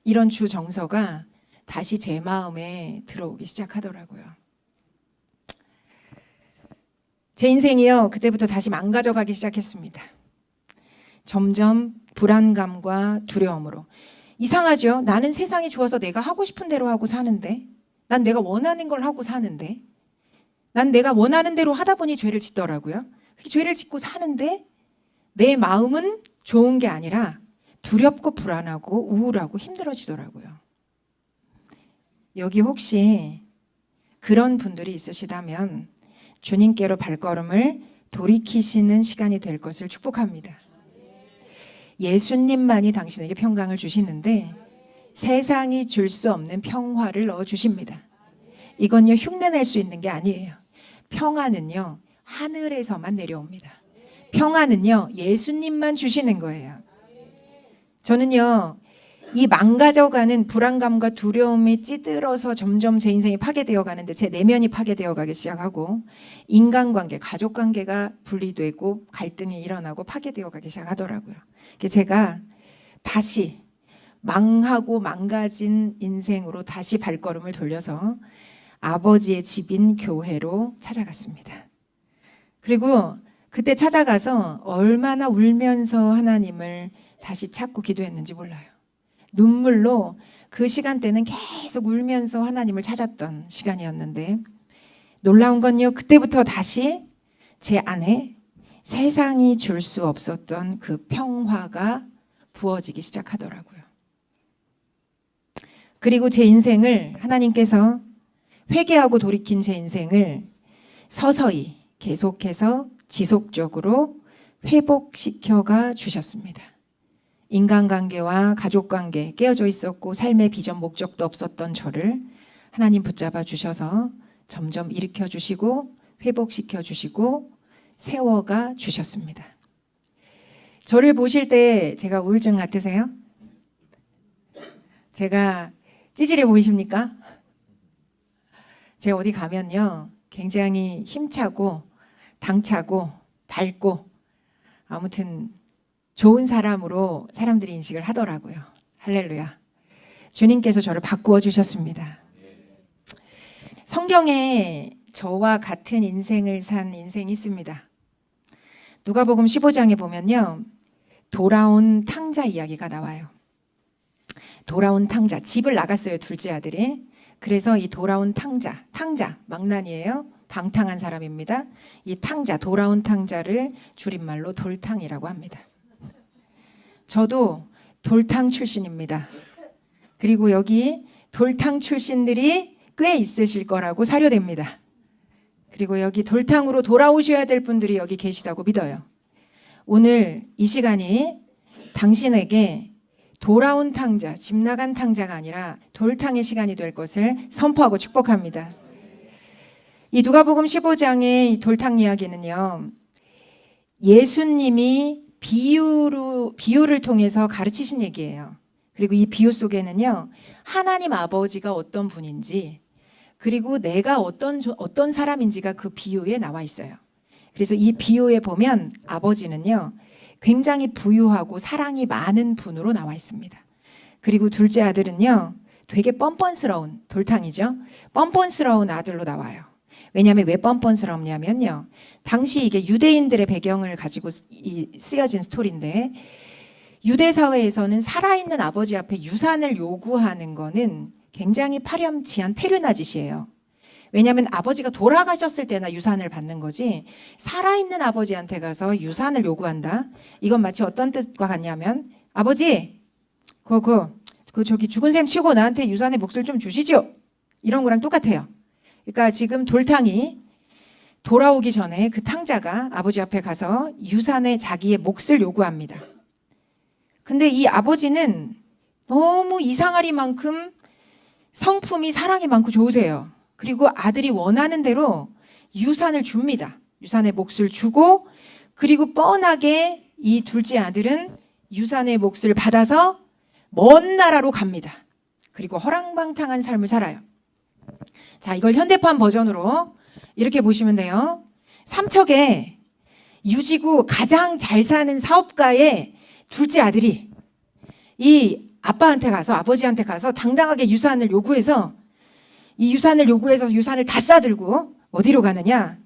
이런 주 정서가 다시 제 마음에 들어오기 시작하더라고요. 제 인생이요, 그때부터 다시 망가져가기 시작했습니다. 점점 불안감과 두려움으로. 이상하죠? 나는 세상이 좋아서 내가 하고 싶은 대로 하고 사는데, 난 내가 원하는 걸 하고 사는데, 난 내가 원하는 대로 하다 보니 죄를 짓더라고요. 죄를 짓고 사는데 내 마음은 좋은 게 아니라 두렵고 불안하고 우울하고 힘들어지더라고요. 여기 혹시 그런 분들이 있으시다면 주님께로 발걸음을 돌이키시는 시간이 될 것을 축복합니다. 예수님만이 당신에게 평강을 주시는데 세상이 줄 수 없는 평화를 넣어주십니다. 이건요, 흉내낼 수 있는 게 아니에요. 평화는요, 하늘에서만 내려옵니다. 평화는요, 예수님만 주시는 거예요. 저는요, 이 망가져가는 불안감과 두려움이 찌들어서 점점 제 인생이 파괴되어 가는데 제 내면이 파괴되어 가기 시작하고 인간관계, 가족관계가 분리되고 갈등이 일어나고 파괴되어 가기 시작하더라고요. 제가 다시 망하고 망가진 인생으로 다시 발걸음을 돌려서 아버지의 집인 교회로 찾아갔습니다. 그리고 그때 찾아가서 얼마나 울면서 하나님을 다시 찾고 기도했는지 몰라요. 눈물로 그 시간대는 계속 울면서 하나님을 찾았던 시간이었는데 놀라운 건요, 그때부터 다시 제 안에 세상이 줄 수 없었던 그 평화가 부어지기 시작하더라고요. 그리고 제 인생을 하나님께서 회개하고 돌이킨 제 인생을 서서히 계속해서 지속적으로 회복시켜가 주셨습니다. 인간관계와 가족관계 깨어져 있었고 삶의 비전 목적도 없었던 저를 하나님 붙잡아 주셔서 점점 일으켜 주시고 회복시켜 주시고 세워가 주셨습니다. 저를 보실 때 제가 우울증 같으세요? 제가 찌질해 보이십니까? 제가 어디 가면요 굉장히 힘차고 당차고 밝고 아무튼 좋은 사람으로 사람들이 인식을 하더라고요. 할렐루야. 주님께서 저를 바꾸어 주셨습니다. 성경에 저와 같은 인생을 산 인생이 있습니다. 누가복음 15장에 보면요. 돌아온 탕자 이야기가 나와요. 돌아온 탕자, 집을 나갔어요, 둘째 아들이. 그래서 이 돌아온 탕자, 망난이에요. 방탕한 사람입니다. 이 탕자, 돌아온 탕자를 줄임말로 돌탕이라고 합니다. 저도 돌탕 출신입니다. 그리고 여기 돌탕 출신들이 꽤 있으실 거라고 사료됩니다. 그리고 여기 돌탕으로 돌아오셔야 될 분들이 여기 계시다고 믿어요. 오늘 이 시간이 당신에게 돌아온 탕자, 집 나간 탕자가 아니라 돌탕의 시간이 될 것을 선포하고 축복합니다. 이 누가복음 15장의 이 돌탕 이야기는요. 예수님이 비유를 통해서 가르치신 얘기예요. 그리고 이 비유 속에는요. 하나님 아버지가 어떤 분인지 그리고 내가 어떤 사람인지가 그 비유에 나와 있어요. 그래서 이 비유에 보면 아버지는요. 굉장히 부유하고 사랑이 많은 분으로 나와 있습니다. 그리고 둘째 아들은요. 되게 뻔뻔스러운 돌탕이죠. 뻔뻔스러운 아들로 나와요. 왜냐하면 왜 뻔뻔스럽냐면요. 당시 이게 유대인들의 배경을 가지고 쓰여진 스토리인데 유대 사회에서는 살아있는 아버지 앞에 유산을 요구하는 거는 굉장히 파렴치한 페류나 짓이에요. 왜냐하면 아버지가 돌아가셨을 때나 유산을 받는 거지 살아있는 아버지한테 가서 유산을 요구한다. 이건 마치 어떤 뜻과 같냐면 아버지 저기 죽은 셈 치고 나한테 유산의 몫을 좀 주시죠. 이런 거랑 똑같아요. 그러니까 지금 돌탕이 돌아오기 전에 그 탕자가 아버지 앞에 가서 유산의 자기의 몫을 요구합니다. 근데 이 아버지는 너무 이상하리만큼 성품이 사랑이 많고 좋으세요. 그리고 아들이 원하는 대로 유산을 줍니다. 유산의 몫을 주고 그리고 뻔하게 이 둘째 아들은 유산의 몫을 받아서 먼 나라로 갑니다. 그리고 허랑방탕한 삶을 살아요. 자, 이걸 현대판 버전으로 이렇게 보시면 돼요. 삼척에 유지구 가장 잘 사는 사업가의 둘째 아들이 이 아버지한테 가서 당당하게 유산을 요구해서 이 유산을 요구해서 유산을 다 싸들고 어디로 가느냐?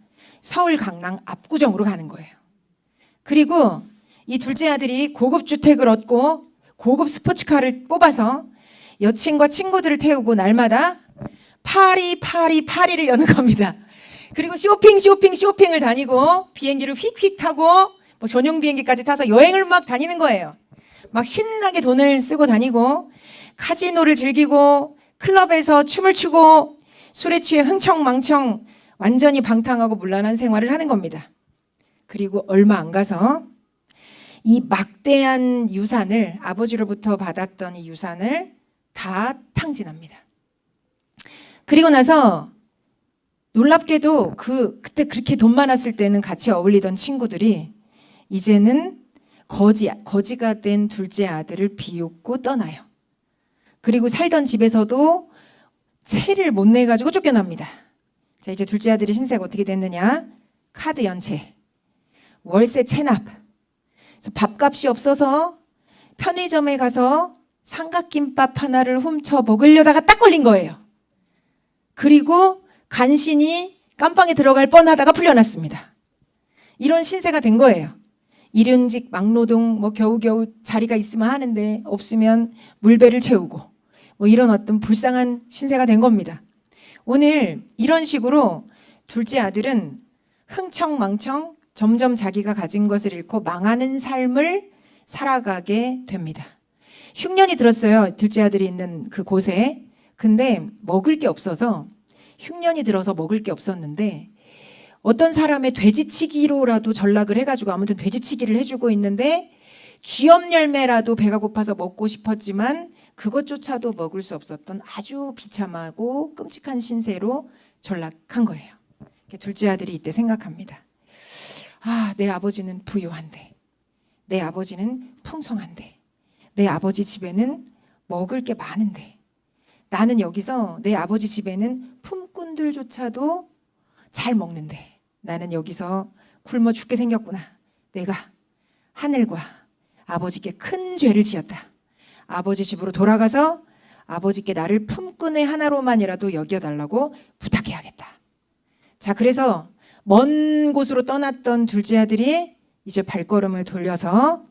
서울 강남 압구정으로 가는 거예요. 그리고 이 둘째 아들이 고급 주택을 얻고 고급 스포츠카를 뽑아서 여친과 친구들을 태우고 날마다 파리를 여는 겁니다. 그리고 쇼핑을 다니고 비행기를 휙휙 타고 뭐 전용 비행기까지 타서 여행을 막 다니는 거예요. 막 신나게 돈을 쓰고 다니고 카지노를 즐기고 클럽에서 춤을 추고 술에 취해 흥청망청 완전히 방탕하고 문란한 생활을 하는 겁니다. 그리고 얼마 안 가서 이 막대한 유산을 아버지로부터 받았던 이 유산을 다 탕진합니다. 그리고 나서 놀랍게도 그때 그렇게 돈 많았을 때는 같이 어울리던 친구들이 이제는 거지가 된 둘째 아들을 비웃고 떠나요. 그리고 살던 집에서도 채를 못 내가지고 쫓겨납니다. 자, 이제 둘째 아들의 신세가 어떻게 됐느냐? 카드 연체, 월세 체납, 그래서 밥값이 없어서 편의점에 가서 삼각김밥 하나를 훔쳐 먹으려다가 딱 걸린 거예요. 그리고 간신히 깜빵에 들어갈 뻔하다가 풀려났습니다. 이런 신세가 된 거예요. 일용직 막노동 뭐 겨우겨우 자리가 있으면 하는데 없으면 물배를 채우고 뭐 이런 어떤 불쌍한 신세가 된 겁니다. 오늘 이런 식으로 둘째 아들은 흥청망청 점점 자기가 가진 것을 잃고 망하는 삶을 살아가게 됩니다. 흉년이 들었어요. 둘째 아들이 있는 그 곳에. 근데 먹을 게 없어서 흉년이 들어서 먹을 게 없었는데 어떤 사람의 돼지치기로라도 전락을 해가지고 아무튼 돼지치기를 해주고 있는데 쥐염 열매라도 배가 고파서 먹고 싶었지만 그것조차도 먹을 수 없었던 아주 비참하고 끔찍한 신세로 전락한 거예요. 둘째 아들이 이때 생각합니다. 아, 내 아버지는 부유한데, 내 아버지는 풍성한데, 내 아버지 집에는 먹을 게 많은데, 나는 여기서 내 아버지 집에는 품꾼들조차도 잘 먹는데 나는 여기서 굶어 죽게 생겼구나. 내가 하늘과 아버지께 큰 죄를 지었다. 아버지 집으로 돌아가서 아버지께 나를 품꾼의 하나로만이라도 여겨달라고 부탁해야겠다. 자, 그래서 먼 곳으로 떠났던 둘째 아들이 이제 발걸음을 돌려서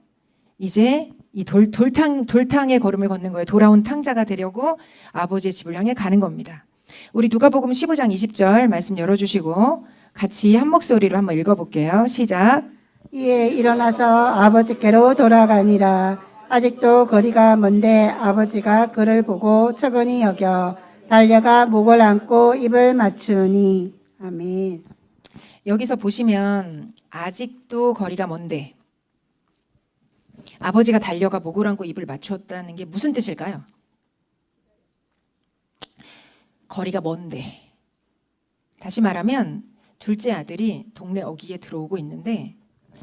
이제 이 돌탕의 걸음을 걷는 거예요. 돌아온 탕자가 되려고 아버지의 집을 향해 가는 겁니다. 우리 누가복음 15장 20절 말씀 열어주시고 같이 한 목소리로 한번 읽어볼게요. 시작. 이에 일어나서 아버지께로 돌아가니라. 아직도 거리가 먼데 아버지가 그를 보고 측은히 여겨 달려가 목을 안고 입을 맞추니. 아멘. 여기서 보시면 아직도 거리가 먼데 아버지가 달려가 목을 안고 입을 맞추었다는 게 무슨 뜻일까요? 거리가 먼데. 다시 말하면 둘째 아들이 동네 어귀에 들어오고 있는데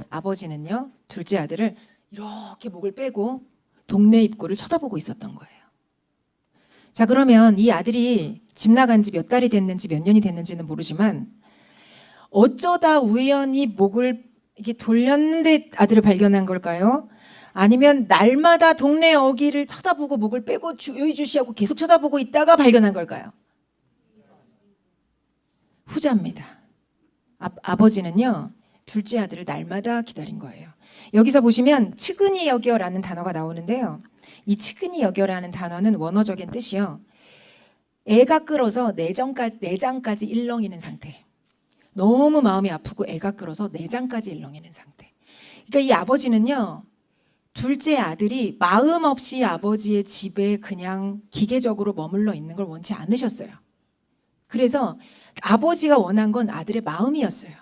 아버지는요, 둘째 아들을 이렇게 목을 빼고 동네 입구를 쳐다보고 있었던 거예요. 자, 그러면 이 아들이 집 나간 지 몇 달이 됐는지 몇 년이 됐는지는 모르지만 어쩌다 우연히 목을 이렇게 돌렸는데 아들을 발견한 걸까요? 아니면 날마다 동네 어귀를 쳐다보고 목을 빼고 요이주시하고 계속 쳐다보고 있다가 발견한 걸까요? 후자입니다. 아버지는요, 둘째 아들을 날마다 기다린 거예요. 여기서 보시면 측은히 여겨라는 단어가 나오는데요. 이 측은히 여겨라는 단어는 원어적인 뜻이요. 애가 끓어서 내장까지 일렁이는 상태. 너무 마음이 아프고 애가 끓어서 내장까지 일렁이는 상태. 그러니까 이 아버지는요, 둘째 아들이 마음 없이 아버지의 집에 그냥 기계적으로 머물러 있는 걸 원치 않으셨어요. 그래서 아버지가 원한 건 아들의 마음이었어요.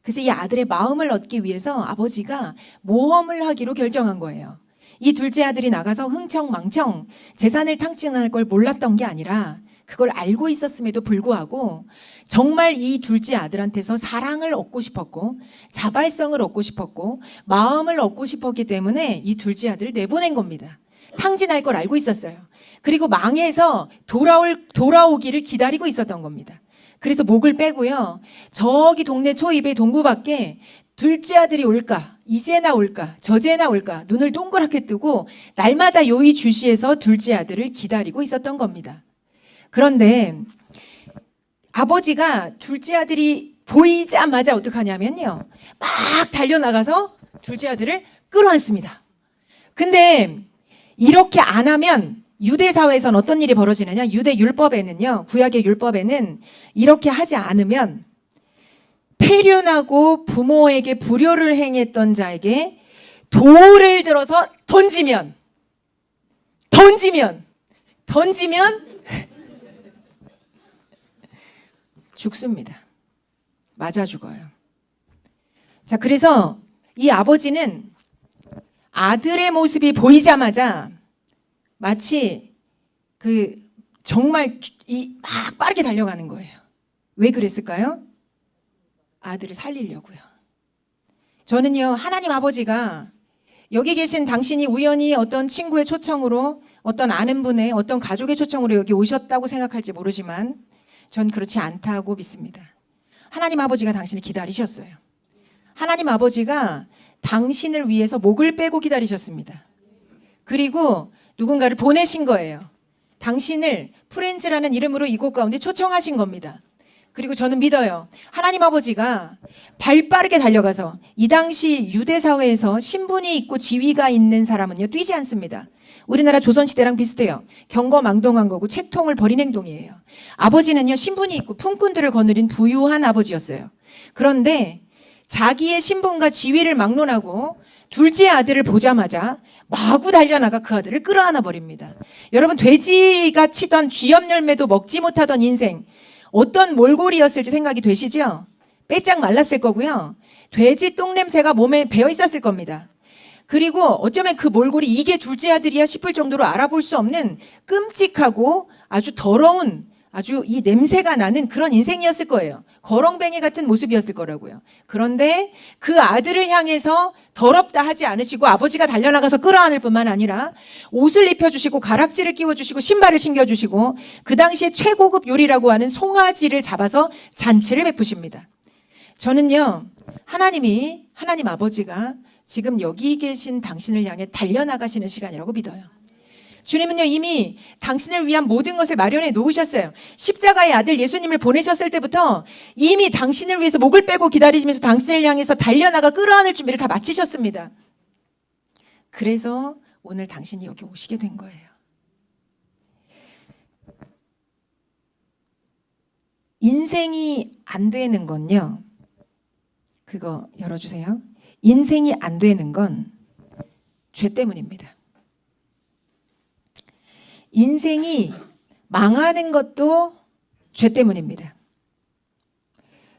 그래서 이 아들의 마음을 얻기 위해서 아버지가 모험을 하기로 결정한 거예요. 이 둘째 아들이 나가서 흥청망청 재산을 탕진할 걸 몰랐던 게 아니라 그걸 알고 있었음에도 불구하고 정말 이 둘째 아들한테서 사랑을 얻고 싶었고 자발성을 얻고 싶었고 마음을 얻고 싶었기 때문에 이 둘째 아들을 내보낸 겁니다. 탕진할 걸 알고 있었어요. 그리고 망해서 돌아오기를 기다리고 있었던 겁니다. 그래서 목을 빼고요. 저기 동네 초입의 동구 밖에 둘째 아들이 올까? 이제나 올까? 저제나 올까? 눈을 동그랗게 뜨고 날마다 요이 주시해서 둘째 아들을 기다리고 있었던 겁니다. 그런데 아버지가 둘째 아들이 보이자마자 어떡하냐면요. 막 달려나가서 둘째 아들을 끌어안습니다. 근데 이렇게 안 하면 유대 사회에서는 어떤 일이 벌어지느냐? 유대 율법에는요. 구약의 율법에는 이렇게 하지 않으면 폐륜하고 부모에게 불효를 행했던 자에게 돌을 들어서 던지면 죽습니다. 맞아 죽어요. 자, 그래서 이 아버지는 아들의 모습이 보이자마자 마치 정말 막 빠르게 달려가는 거예요. 왜 그랬을까요? 아들을 살리려고요. 저는요, 하나님 아버지가 여기 계신 당신이 우연히 어떤 친구의 초청으로 어떤 아는 분의 어떤 가족의 초청으로 여기 오셨다고 생각할지 모르지만 전 그렇지 않다고 믿습니다. 하나님 아버지가 당신을 기다리셨어요. 하나님 아버지가 당신을 위해서 목을 빼고 기다리셨습니다. 그리고 누군가를 보내신 거예요. 당신을 프렌즈라는 이름으로 이곳 가운데 초청하신 겁니다. 그리고 저는 믿어요. 하나님 아버지가 발빠르게 달려가서 이 당시 유대 사회에서 신분이 있고 지위가 있는 사람은요, 뛰지 않습니다. 우리나라 조선시대랑 비슷해요. 경거망동한 거고 채통을 버린 행동이에요. 아버지는요, 신분이 있고 품꾼들을 거느린 부유한 아버지였어요. 그런데 자기의 신분과 지위를 막론하고 둘째 아들을 보자마자 마구 달려나가 그 아들을 끌어안아 버립니다. 여러분, 돼지가 치던 쥐염 열매도 먹지 못하던 인생, 어떤 몰골이었을지 생각이 되시죠? 빼짝 말랐을 거고요. 돼지 똥냄새가 몸에 배어 있었을 겁니다. 그리고 어쩌면 그 몰골이 이게 둘째 아들이야 싶을 정도로 알아볼 수 없는 끔찍하고 아주 더러운, 아주 이 냄새가 나는 그런 인생이었을 거예요. 거렁뱅이 같은 모습이었을 거라고요. 그런데 그 아들을 향해서 더럽다 하지 않으시고 아버지가 달려나가서 끌어안을 뿐만 아니라 옷을 입혀주시고 가락지를 끼워주시고 신발을 신겨주시고 그 당시에 최고급 요리라고 하는 송아지를 잡아서 잔치를 베푸십니다. 저는요, 하나님 아버지가 지금 여기 계신 당신을 향해 달려나가시는 시간이라고 믿어요. 주님은요, 이미 당신을 위한 모든 것을 마련해 놓으셨어요. 십자가의 아들 예수님을 보내셨을 때부터 이미 당신을 위해서 목을 빼고 기다리시면서 당신을 향해서 달려나가 끌어안을 준비를 다 마치셨습니다. 그래서 오늘 당신이 여기 오시게 된 거예요. 인생이 안 되는 건요, 그거 열어주세요. 인생이 안 되는 건 죄 때문입니다. 인생이 망하는 것도 죄 때문입니다.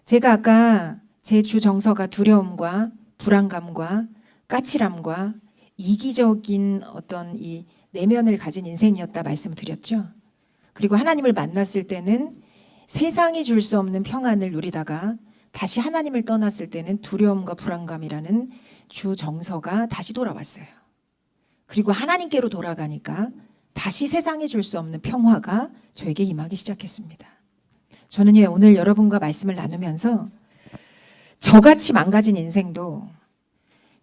제가 아까 제 주 정서가 두려움과 불안감과 까칠함과 이기적인 어떤 이 내면을 가진 인생이었다 말씀드렸죠. 그리고 하나님을 만났을 때는 세상이 줄 수 없는 평안을 누리다가 다시 하나님을 떠났을 때는 두려움과 불안감이라는 주 정서가 다시 돌아왔어요. 그리고 하나님께로 돌아가니까 다시 세상이 줄 수 없는 평화가 저에게 임하기 시작했습니다. 저는요, 오늘 여러분과 말씀을 나누면서 저같이 망가진 인생도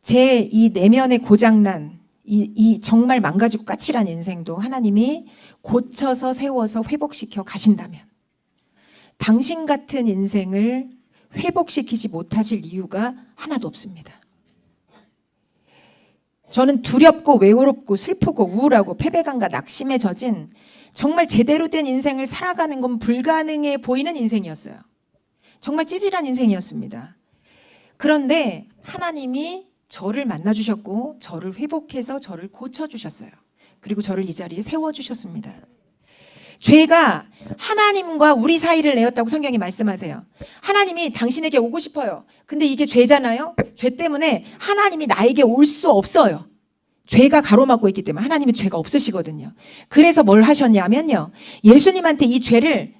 제 이 내면의 고장난 이 정말 망가지고 까칠한 인생도 하나님이 고쳐서 세워서 회복시켜 가신다면 당신 같은 인생을 회복시키지 못하실 이유가 하나도 없습니다. 저는 두렵고 외롭고 슬프고 우울하고 패배감과 낙심에 젖은 정말 제대로 된 인생을 살아가는 건 불가능해 보이는 인생이었어요. 정말 찌질한 인생이었습니다. 그런데 하나님이 저를 만나주셨고 저를 회복해서 저를 고쳐주셨어요. 그리고 저를 이 자리에 세워주셨습니다. 죄가 하나님과 우리 사이를 내었다고 성경이 말씀하세요. 하나님이 당신에게 오고 싶어요. 근데 이게 죄잖아요. 죄 때문에 하나님이 나에게 올 수 없어요. 죄가 가로막고 있기 때문에 하나님은 죄가 없으시거든요. 그래서 뭘 하셨냐면요, 예수님한테 이 죄를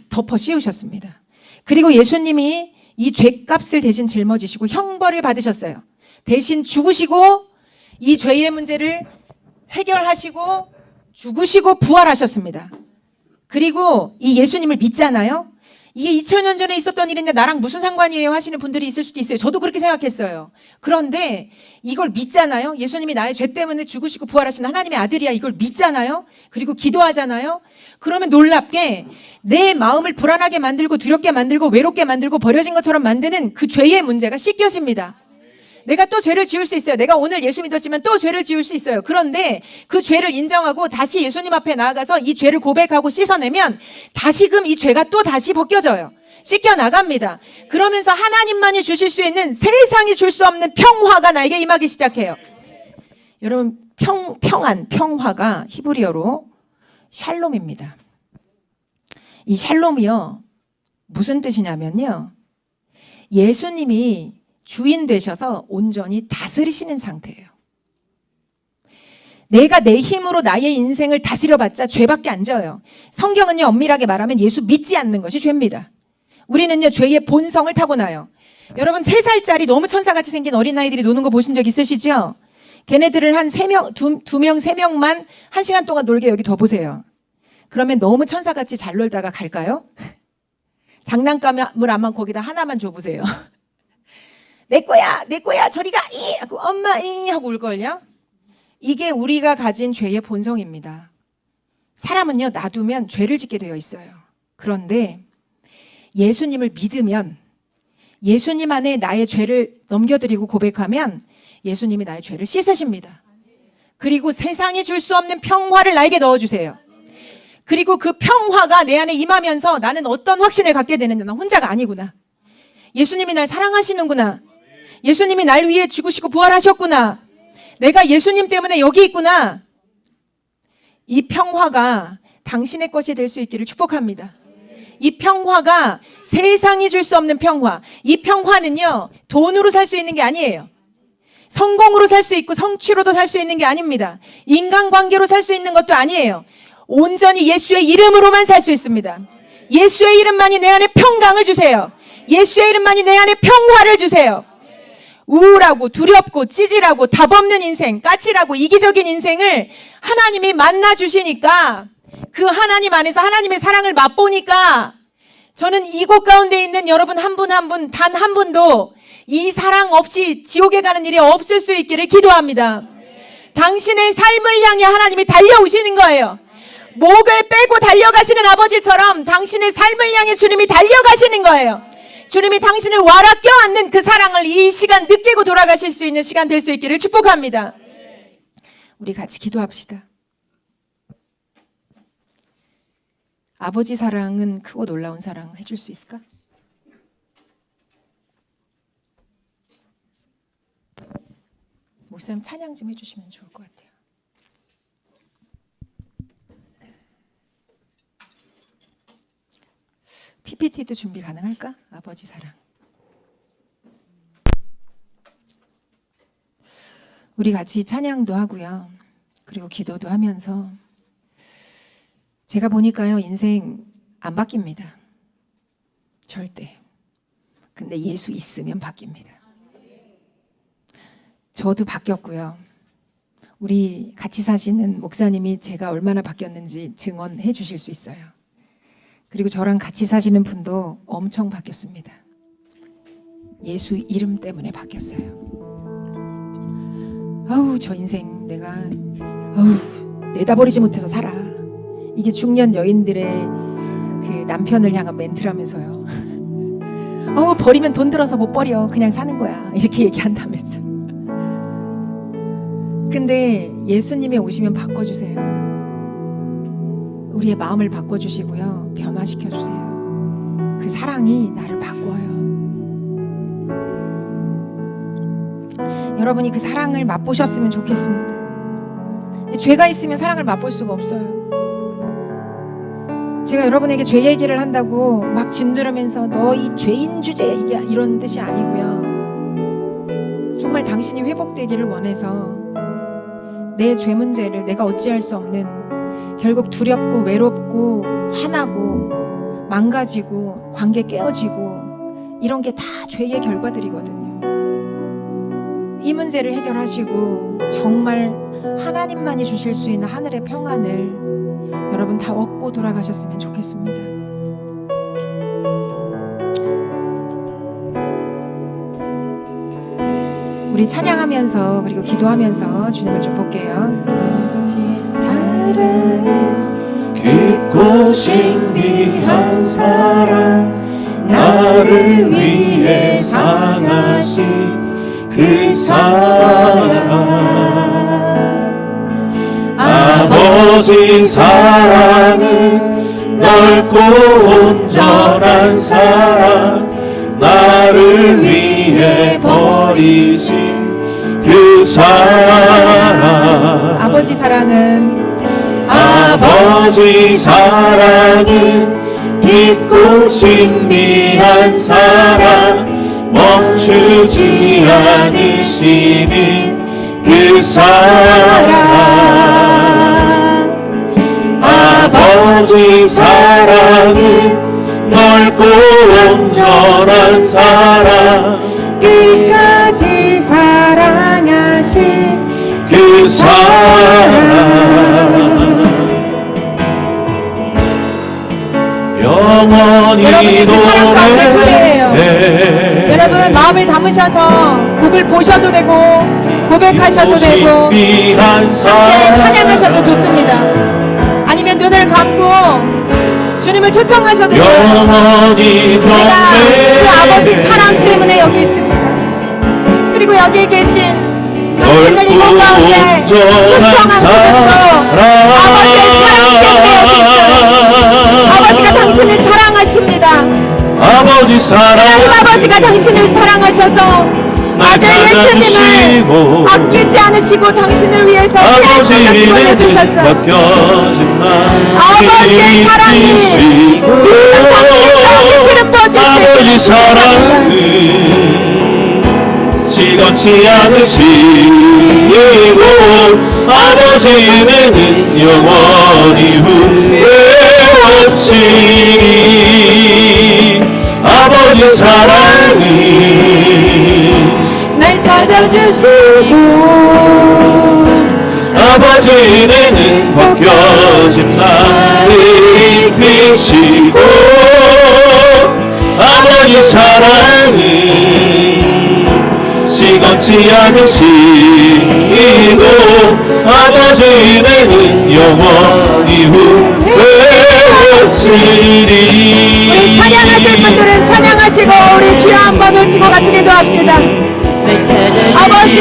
덮어 씌우셨습니다. 그리고 예수님이 이 죄값을 대신 짊어지시고 형벌을 받으셨어요. 대신 죽으시고 이 죄의 문제를 해결하시고 죽으시고 부활하셨습니다. 그리고 이 예수님을 믿잖아요. 이게 2000년 전에 있었던 일인데 나랑 무슨 상관이에요 하시는 분들이 있을 수도 있어요. 저도 그렇게 생각했어요. 그런데 이걸 믿잖아요. 예수님이 나의 죄 때문에 죽으시고 부활하신 하나님의 아들이야. 이걸 믿잖아요. 그리고 기도하잖아요. 그러면 놀랍게 내 마음을 불안하게 만들고 두렵게 만들고 외롭게 만들고 버려진 것처럼 만드는 그 죄의 문제가 씻겨집니다. 내가 또 죄를 지을 수 있어요. 내가 오늘 예수 믿었지만 또 죄를 지을 수 있어요. 그런데 그 죄를 인정하고 다시 예수님 앞에 나아가서 이 죄를 고백하고 씻어내면 다시금 이 죄가 또 다시 벗겨져요. 씻겨 나갑니다. 그러면서 하나님만이 주실 수 있는 세상이 줄 수 없는 평화가 나에게 임하기 시작해요. 여러분, 평안, 평화가 히브리어로 샬롬입니다. 이 샬롬이요, 무슨 뜻이냐면요, 예수님이 주인 되셔서 온전히 다스리시는 상태예요. 내가 내 힘으로 나의 인생을 다스려봤자 죄밖에 안 져요. 성경은요, 엄밀하게 말하면 예수 믿지 않는 것이 죄입니다. 우리는요, 죄의 본성을 타고나요. 여러분, 3살짜리 너무 천사같이 생긴 어린아이들이 노는 거 보신 적 있으시죠? 걔네들을 한 3명, 2명, 3명만 1시간 동안 놀게 여기 더 보세요. 그러면 너무 천사같이 잘 놀다가 갈까요? 장난감을 아마 거기다 하나만 줘보세요. 내 거야, 저리 가, 이! 하고 엄마, 이! 하고 울걸요? 이게 우리가 가진 죄의 본성입니다. 사람은요, 놔두면 죄를 짓게 되어 있어요. 그런데 예수님을 믿으면, 예수님 안에 나의 죄를 넘겨드리고 고백하면 예수님이 나의 죄를 씻으십니다. 그리고 세상이 줄 수 없는 평화를 나에게 넣어주세요. 그리고 그 평화가 내 안에 임하면서 나는 어떤 확신을 갖게 되는데, 나 혼자가 아니구나. 예수님이 날 사랑하시는구나. 예수님이 날 위해 죽으시고 부활하셨구나. 내가 예수님 때문에 여기 있구나. 이 평화가 당신의 것이 될 수 있기를 축복합니다. 이 평화가 세상이 줄 수 없는 평화. 이 평화는요, 돈으로 살 수 있는 게 아니에요. 성공으로 살 수 있고 성취로도 살 수 있는 게 아닙니다. 인간관계로 살 수 있는 것도 아니에요. 온전히 예수의 이름으로만 살 수 있습니다. 예수의 이름만이 내 안에 평강을 주세요. 예수의 이름만이 내 안에 평화를 주세요. 우울하고 두렵고 찌질하고 답 없는 인생, 까칠하고 이기적인 인생을 하나님이 만나 주시니까, 그 하나님 안에서 하나님의 사랑을 맛보니까, 저는 이곳 가운데 있는 여러분 한 분 한 분, 단 한 분도 이 사랑 없이 지옥에 가는 일이 없을 수 있기를 기도합니다. 당신의 삶을 향해 하나님이 달려오시는 거예요. 목을 빼고 달려가시는 아버지처럼 당신의 삶을 향해 주님이 달려가시는 거예요. 주님이 당신을 와라 껴안는 그 사랑을 이 시간 느끼고 돌아가실 수 있는 시간 될 수 있기를 축복합니다. 우리 같이 기도합시다. 아버지 사랑은 크고 놀라운 사랑 해줄 수 있을까? 목사님 찬양 좀 해주시면 좋을 것 같아요. PPT도 준비 가능할까? 아버지 사랑. 우리 같이 찬양도 하고요. 그리고 기도도 하면서, 제가 보니까요, 인생 안 바뀝니다. 절대. 근데 예수 있으면 바뀝니다. 저도 바뀌었고요. 우리 같이 사시는 목사님이 제가 얼마나 바뀌었는지 증언해 주실 수 있어요. 그리고 저랑 같이 사시는 분도 엄청 바뀌었습니다. 예수 이름 때문에 바뀌었어요. 아우, 저 인생 내가 내다버리지 못해서 살아. 이게 중년 여인들의 그 남편을 향한 멘트라면서요. 버리면 돈 들어서 못 버려. 그냥 사는 거야. 이렇게 얘기한다면서. 근데 예수님이 오시면 바꿔주세요. 우리의 마음을 바꿔주시고요. 변화시켜주세요. 그 사랑이 나를 바꿔요. 여러분이 그 사랑을 맛보셨으면 좋겠습니다. 근데 죄가 있으면 사랑을 맛볼 수가 없어요. 제가 여러분에게 죄 얘기를 한다고 막 진두르면서 너 이 죄인 주제 이런 뜻이 아니고요. 정말 당신이 회복되기를 원해서 내 죄 문제를 내가 어찌할 수 없는, 결국 두렵고 외롭고 화나고 망가지고 관계 깨어지고 이런 게 다 죄의 결과들이거든요. 이 문제를 해결하시고 정말 하나님만이 주실 수 있는 하늘의 평안을 여러분 다 얻고 돌아가셨으면 좋겠습니다. 우리 찬양하면서 그리고 기도하면서 주님을 좀 볼게요. 사랑은 깊고 신비한 사랑, 나를 위해 상하신 그 사랑. 아버지 사랑은 넓고 온전한 사랑, 나를 위해 버리신 그 사랑. 아버지 사랑은 아버지 사랑은 깊고 신비한 사랑, 멈추지 않으시는 그 사랑. 아버지 사랑은 넓고 온전한 사랑, 끝까지 사랑하신 그 사랑. 영원히 여러분이 그 사랑 가운데 초대해요. 노래해. 여러분 마음을 담으셔서 곡을 보셔도 되고 고백하셔도 되고 함께 찬양하셔도 좋습니다. 아니면 눈을 감고 주님을 초청하셔도 돼요. 영원히 제가 그 아버지 사랑 때문에 여기 있습니다. 그리고 여기 계신 당신을 이곳 가운데 초청한 분들도 아버지의 사랑 때문에 여기 있어요. 아버지가 당신을 사랑하십니다. 아버지 하나님 아버지가 당신을 사랑하셔서 아들 예수님을 아끼지 않으시고 당신을 위해서 피를 보내주셨어요. 아버지의 사랑이 지금 당신 가운데 피를 부어줄 수 있도록 사랑은 시건치 않으시고 아버지의 은혜는 영원히 후회 없이 아버지 사랑은 날 찾아주시고 아버지의 은혜는 벗겨진 나를 입히시고 아버지 사랑은 시건치 않으시고 아버지의 은혜는 영원히 후회 없으리. 우리 찬양하실 분들은 찬양하시고 우리 주여 한번 외치고 같이 기도합시다. 아버지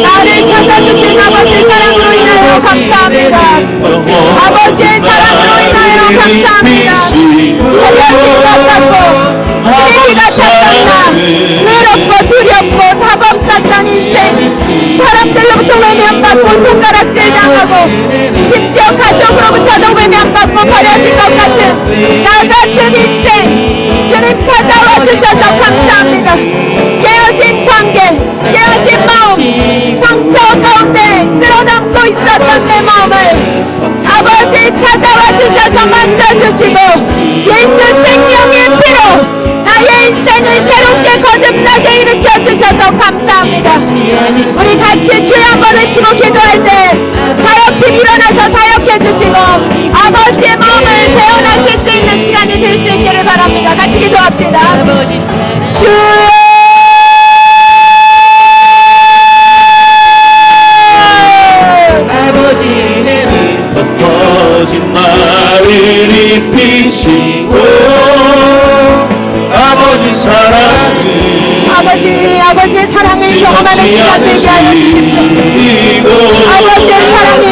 나를 찾아주신 아버지의 사랑으로 인하여 감사합니다. 아버지의 사랑으로 인하여 감사합니다. 버려진 것 같고 쓰레기 같았던 나 외롭고 두렵고 답 없었던 인생 사람들로부터 외면받고 손가락질 당하고 심지어 가족으로부터도 외면받고 버려진 것 같은 나 같은 인생 주님 찾아와 주셔서 감사합니다. 깨어진 관계 깨어진 마음 상처 가운데 쓸어담고 있었던 내 마음을 아버지 찾아와 주셔서 만져주시고 예수 생명의 피로 나의 인생을 새롭게 거듭나게 일으켜 주셔서 감사합니다. 우리 같이 주여 한번 외치고 기도할 때 사역팀 일어나서 사역해 주시고 아버지의 마음을 배워나실 수 있는 시간이 될 수 있기를 바랍니다. 같이 기도합시다. 주여 벗겨진 나를 입히시고 아버지 사랑은 아버지의 사랑을 경험하는 시간 되게 하여 주십시오. 아버지의 사랑이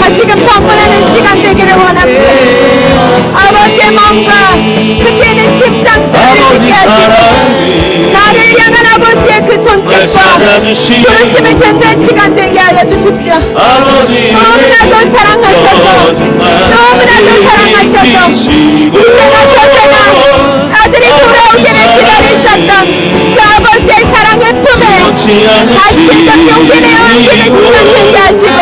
다시금 방문하는 시간 되기를 원합니다. 아버지의 마음과 그때는 심장소리를 듣게 하시고 나를 향한 아버지의 그 손짓과 부르심을 듣는 시간 되게 하여 주십시오. 너무나도 사랑하셔서 너무나도 사랑하셔서 이제나 저제나 아들이 돌아오기를 기다리셨던 그 아버지의 사랑의 품에 다시금 용기 내어 안기는 시간 되게 하시고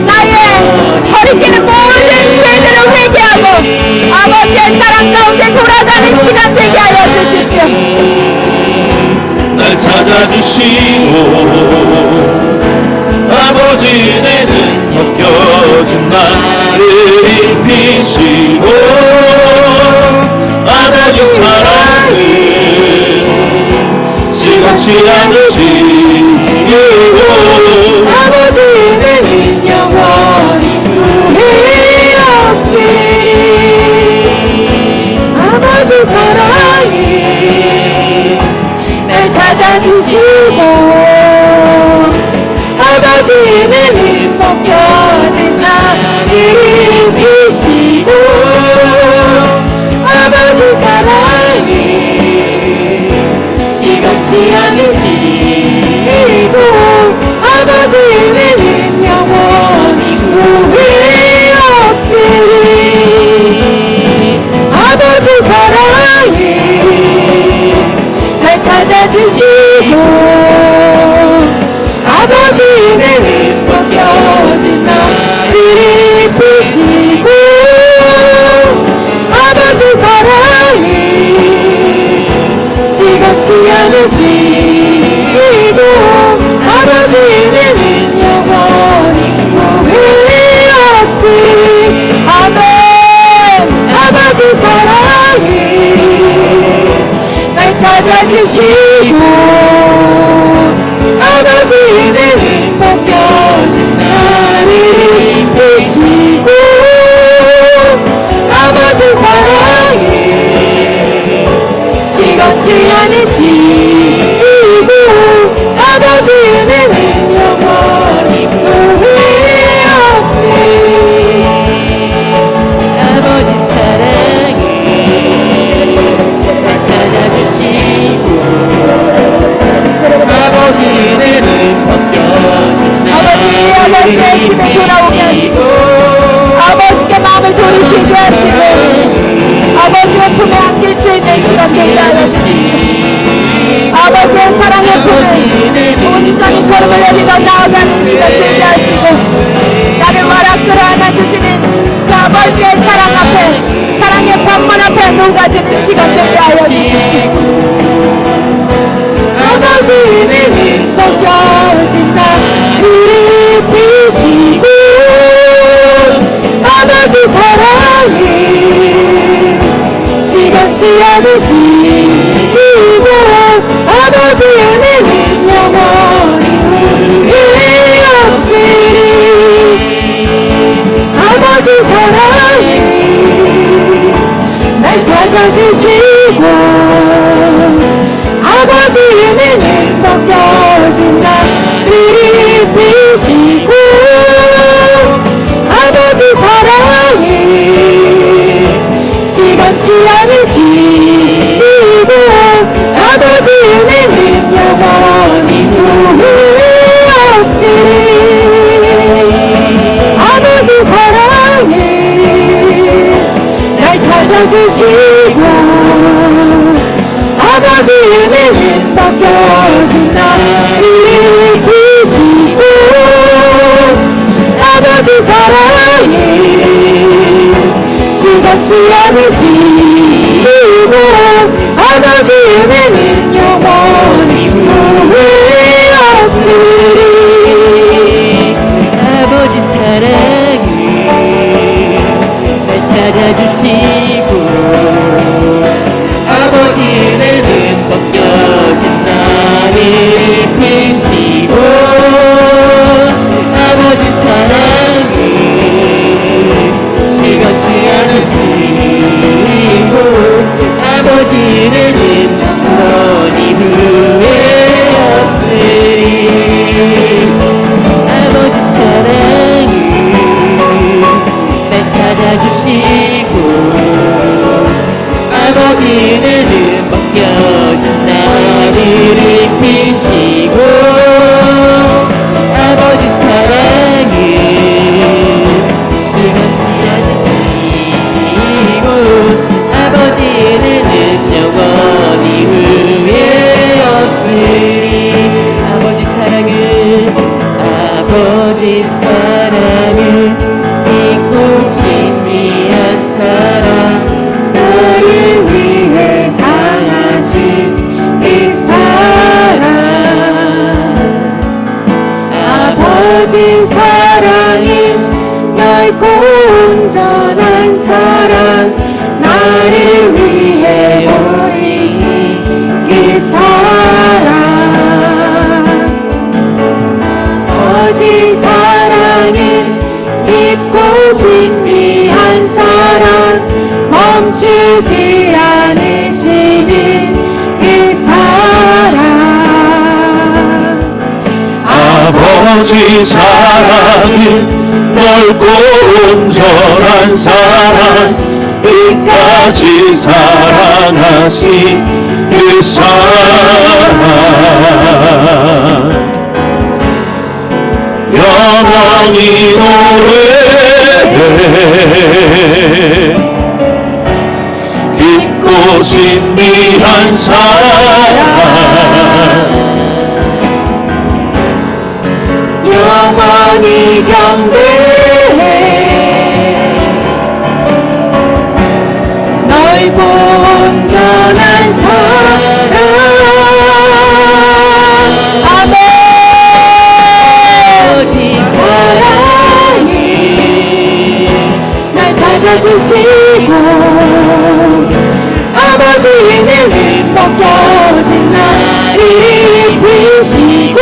나의 버리기는 모든 죄들을 회개하고 아버지의 사랑 가운데 돌아가는 시간 되게 하여 주십시오. 날 찾아주시고 아버지 은혜는 벗겨진 나를 입히시고 아버지 사랑은 시건치 않으시고 아버지 은혜는 영원히 후회 없으리 아버지 사랑이 날 찾아주시고 아버지 은혜는 벗겨진 나를 입히시고 아버지 사랑이 시간치 않으시고 아버지 은혜는 영원히 후회 없으리 아버지 사랑이 날 찾아주시고 아버지 은혜는 벗겨진 나를 입히시고 아버지 사랑이 시간치 않으시고 아버지 은혜는 영원히 후회 없으리 아멘 아버지 사랑이 날 찾아주시고 아버지 은혜는 벗겨진 나를 입히시고 아버지 사랑이 시간치 않으시고 아버지 은혜는 영원히 후회 없으리 아버지 사랑이 날 품에 안길 수 있는 시간 되게 하여 주십시오. 아버지의 사랑의 품에 온전히 걸음을 내딛어 나아가는 시간 되게 하시고, 나를 와라 끌어안아 주시는 그 아버지의 사랑 앞에, 사랑의 방문 앞에 녹아지는 시간 되게 하여 주십시오. 아버지의 힘 벗겨진 나를 입히시고, 아버지 사랑이 시간치 않으시고, 아버지의 은혜는 영원히 후회 없으리. 아버지 사랑이 날 찾아주시고, 아버지 은혜는 벗겨진 나를 입히시고, 아버지 사랑이 시간치 않으시고, 아버지 은혜는 영원히 후회 없으리. 아버지 사랑이 날 찾아주시고, 아버지 은혜는 벗겨진 나를 입히시고, 아버지 사랑이 시간치 않으시고, 아버지 은혜는 영원히 후회 없으리. 아버지 사랑이 날 찾아주시고, 아버지 은혜는 벗겨진 나를 입히시고, 아버지 사랑이 시간치 않으시고, 아버지 은혜는 영원히 후회 없으리. 아버지 사랑이 날 찾아주시고, 아버지 은혜는 벗겨진 나를 입히시고, 아버지 사랑이 시간치 않으시고, 아버지 은혜는 영원히 후회 없으리. 아버지 사랑은 믿고 신비한 사랑, 나를 위해 상하신 이 사랑. 아버지 사랑은 넓고 온전한 사랑, 나를 위해 보이신 이 사랑. 아버지 사랑은 깊고 신비한 사랑, 멈추지 않으시는 그 사랑. 아버지 사랑은 넓고 온전한 사랑, 끝까지 사랑하신 그 사랑. 영원히 노래해 깊고 신비한 사랑, 영원히 경배해 넓고 온전한 사랑. 아버지 사랑이 날 찾아주시고, 아버지 은혜는 벗겨진 나를 입히시고,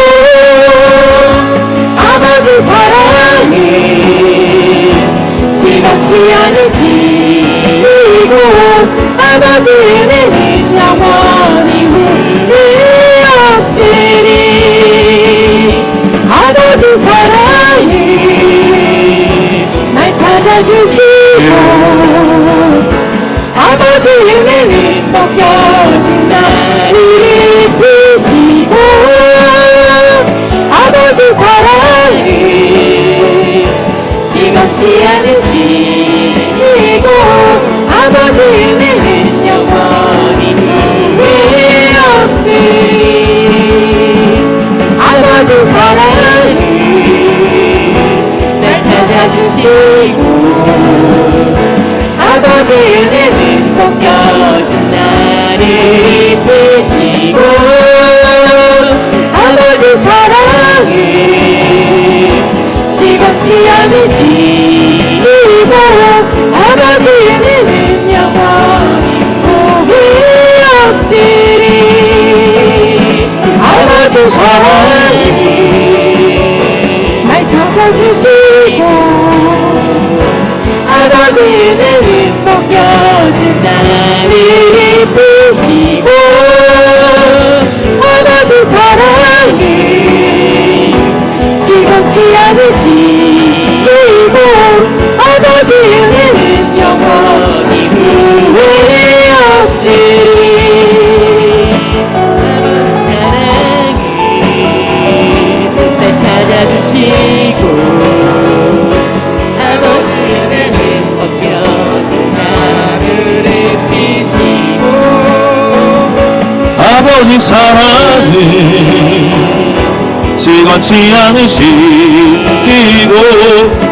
아버지 사랑이 시간치 않으시고, 아버지 은혜는 영원히 후회 없으리. 아버지 사랑이 날 찾아주시고, 아버지 은혜는 벗겨진 나를 입히시고, 아버지 사랑이 시간치 않으시고, 아버지 은혜는 아버지 사랑이 날 찾아주시고 아버지 은혜는 벗겨진 나를 입히시고 아버지 사랑이 시겁지 않으시고 아버지 은혜는 영원히 후회 없으리 아버지 사랑이 날 찾아주시고 아버지 은혜는 벗겨진 나를 입히시고 아버지 사랑이 시겁지 않으시고 아버지 은혜는 영원히 후회 없으리 날 찾아주시고 아버지 은혜는 벗겨진 나를 입히시고 아버지 사랑이 시건치 않으시고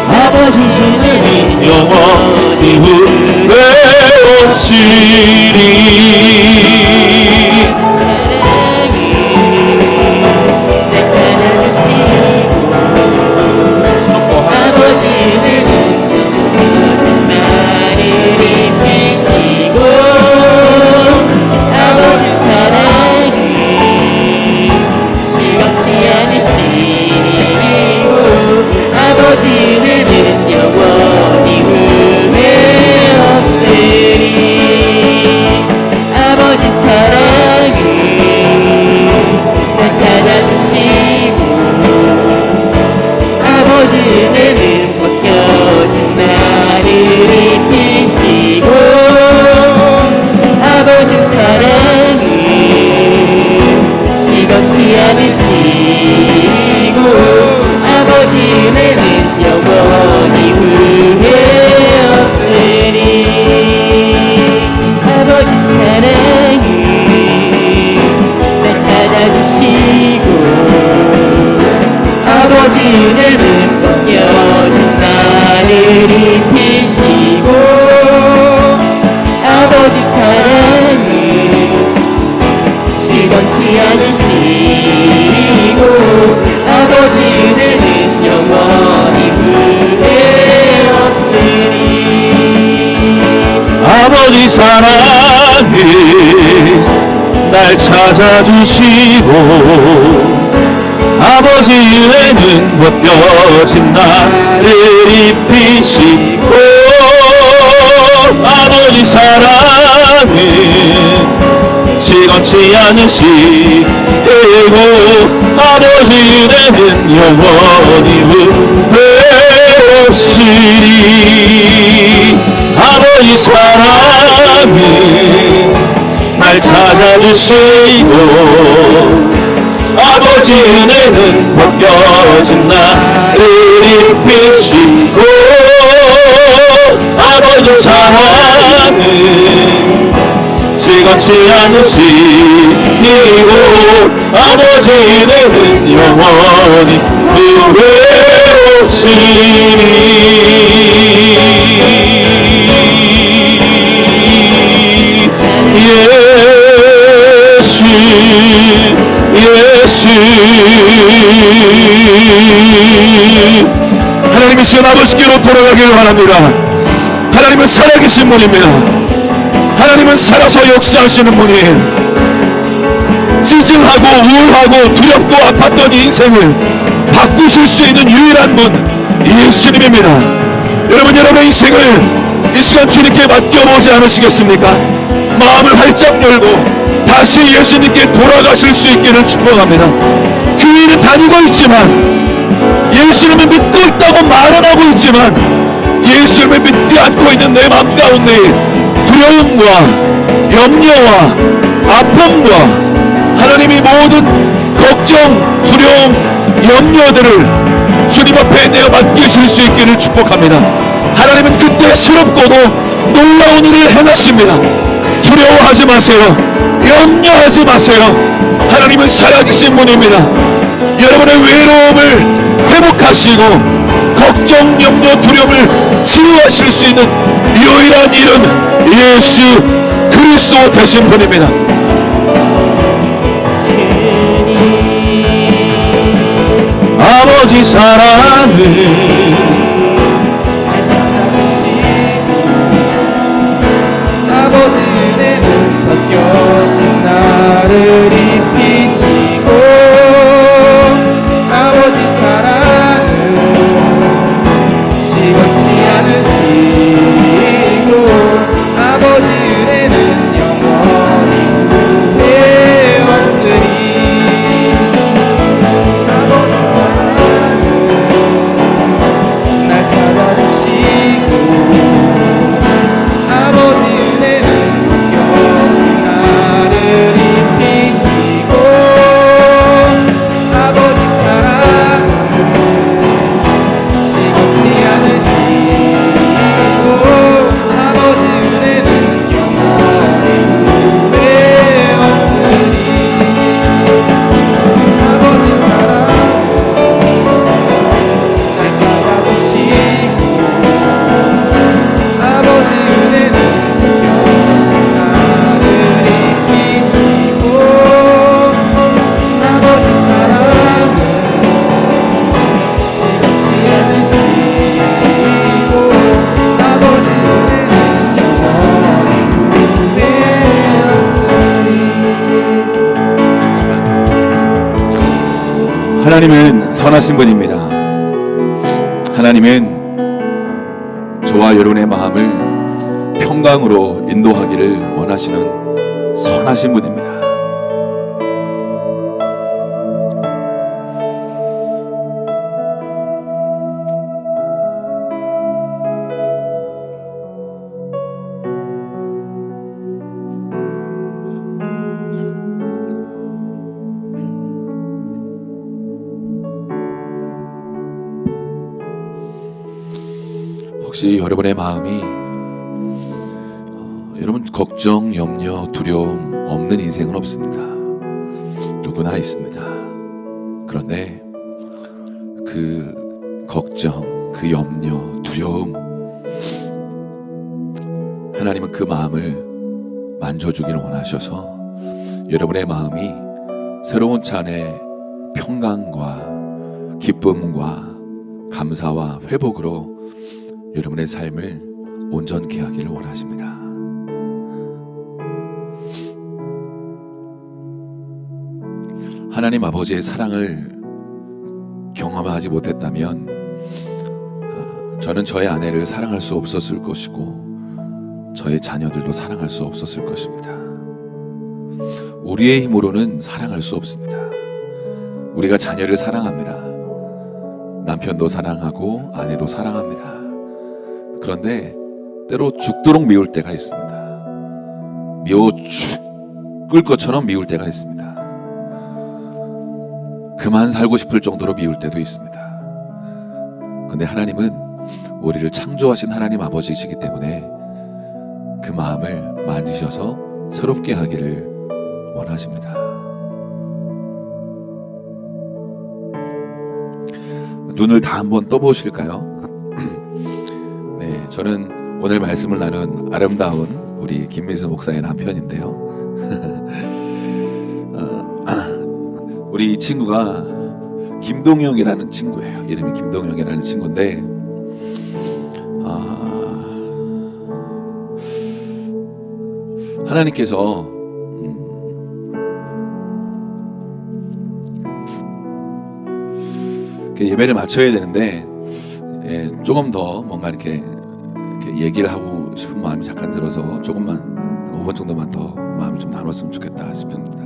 아버지 은혜는 영원히 후회 없으리 날 찾아주시고 아버지 은혜는 나를 입히시고 아버지 사랑이 시겁지 않으시고 아버지 은혜는 영원히 후회 없으리 아버지 사랑이 날 찾아주시고 아버지 은혜는 벗겨진 나를 입히시고 아버지 사랑이 시겁지 않으시고 아버지 은혜는 영원히 후회 없으리 아버지 사랑이 날 찾아주시고 아버지 은혜는 벗겨진 나를 입히시고 아버지 사랑이 시건치 않으시고 아버지 은혜는 영원히 후회 없으리 아버지 사랑이 날 찾아주시고 아버지 은혜는 벗겨진 나를 입히시고 아버지 사랑이 시건치 않으시고 아버지 은혜는 영원히 후회 없으리 아버지 사랑이 날 찾아주시고 아버지 은혜는 벗겨진 나를 입히시고 아버지 사랑은 시건치 않으시고 아버지 은혜는 영원히 후회 없으리 예수 하나님의 시간 아버지께로 돌아가기를 원합니다. 하나님은 살아계신 분입니다. 하나님은 살아서 역사하시는 분이에요. 찌증하고 우울하고 두렵고 아팠던 인생을 바꾸실 수 있는 유일한 분 예수님입니다. 여러분, 여러분의 인생을 이 시간 주님께 맡겨보지 않으시겠습니까? 마음을 활짝 열고 다시 예수님께 돌아가실 수 있기를 축복합니다. 교회는 다니고 있지만 예수님을 믿고 있다고 말은 하고 있지만 예수님을 믿지 않고 있는 내 마음 가운데 두려움과 염려와 아픔과 하나님이 모든 걱정, 두려움, 염려들을 주님 앞에 내어 맡기실 수 있기를 축복합니다. 하나님은 그때 새롭고도 놀라운 일을 행하십니다. 두려워하지 마세요. 염려하지 마세요. 하나님은 살아계신 분입니다. 여러분의 외로움을 회복하시고 걱정, 염려, 두려움을 치유하실 수 있는 유일한 이름 예수 그리스도 되신 분입니다. 아버지 사랑을 아버지 은혜는 벗겨진 나를 입히시고 아버지 사랑은 시원치 않으시고 아버지 은혜는 영원히 구해왔으니 아버지 사랑은 날 찾아주시고 아버지 은혜는 벗겨진 나를 입히시고 아버지 사랑은 시원치 않으시고 아버지 은혜는 영원히 구해왔으니 아버지 사랑은 날 찾아주시고 아버지 은혜는 벗겨진 나를 입히시고 아버지 사랑은 시간치 않으시고 아버지 은혜는 영원히 구해왔으니 하나님은 선하신 분입니다. 하나님은 저와 여러분의 마음을 평강으로 인도하기를 원하시는 선하신 분입니다. 혹시 여러분의 마음이 여러분 걱정, 염려, 두려움 없는 인생은 없습니다. 누구나 있습니다. 그런데 그 걱정, 그 염려, 두려움 하나님은 그 마음을 만져주기를 원하셔서 여러분의 마음이 새로운 찬의 평강과 기쁨과 감사와 회복으로 여러분의 삶을 온전케 하기를 원하십니다. 하나님 아버지의 사랑을 경험하지 못했다면 저는 저의 아내를 사랑할 수 없었을 것이고 저의 자녀들도 사랑할 수 없었을 것입니다. 우리의 힘으로는 사랑할 수 없습니다. 우리가 자녀를 사랑합니다. 남편도 사랑하고 아내도 사랑합니다. 그런데 때로 죽도록 미울 때가 있습니다. 미워 죽을 것처럼 미울 때가 있습니다. 그만 살고 싶을 정도로 미울 때도 있습니다. 그런데 하나님은 우리를 창조하신 하나님 아버지이시기 때문에 그 마음을 만지셔서 새롭게 하기를 원하십니다. 눈을 다 한번 떠보실까요? 네, 저는 오늘 말씀을 나눈 아름다운 우리 김미수 목사의 남편인데요. 우리 이 친구가 김동영이라는 친구예요. 이름이 김동영이라는 친구인데 하나님께서 예배를 마쳐야 되는데 조금 더 뭔가 이렇게 얘기를 하고 싶은 마음이 잠깐 들어서 조금만 5분 정도만 더 마음을 좀 나눴으면 좋겠다 싶습니다.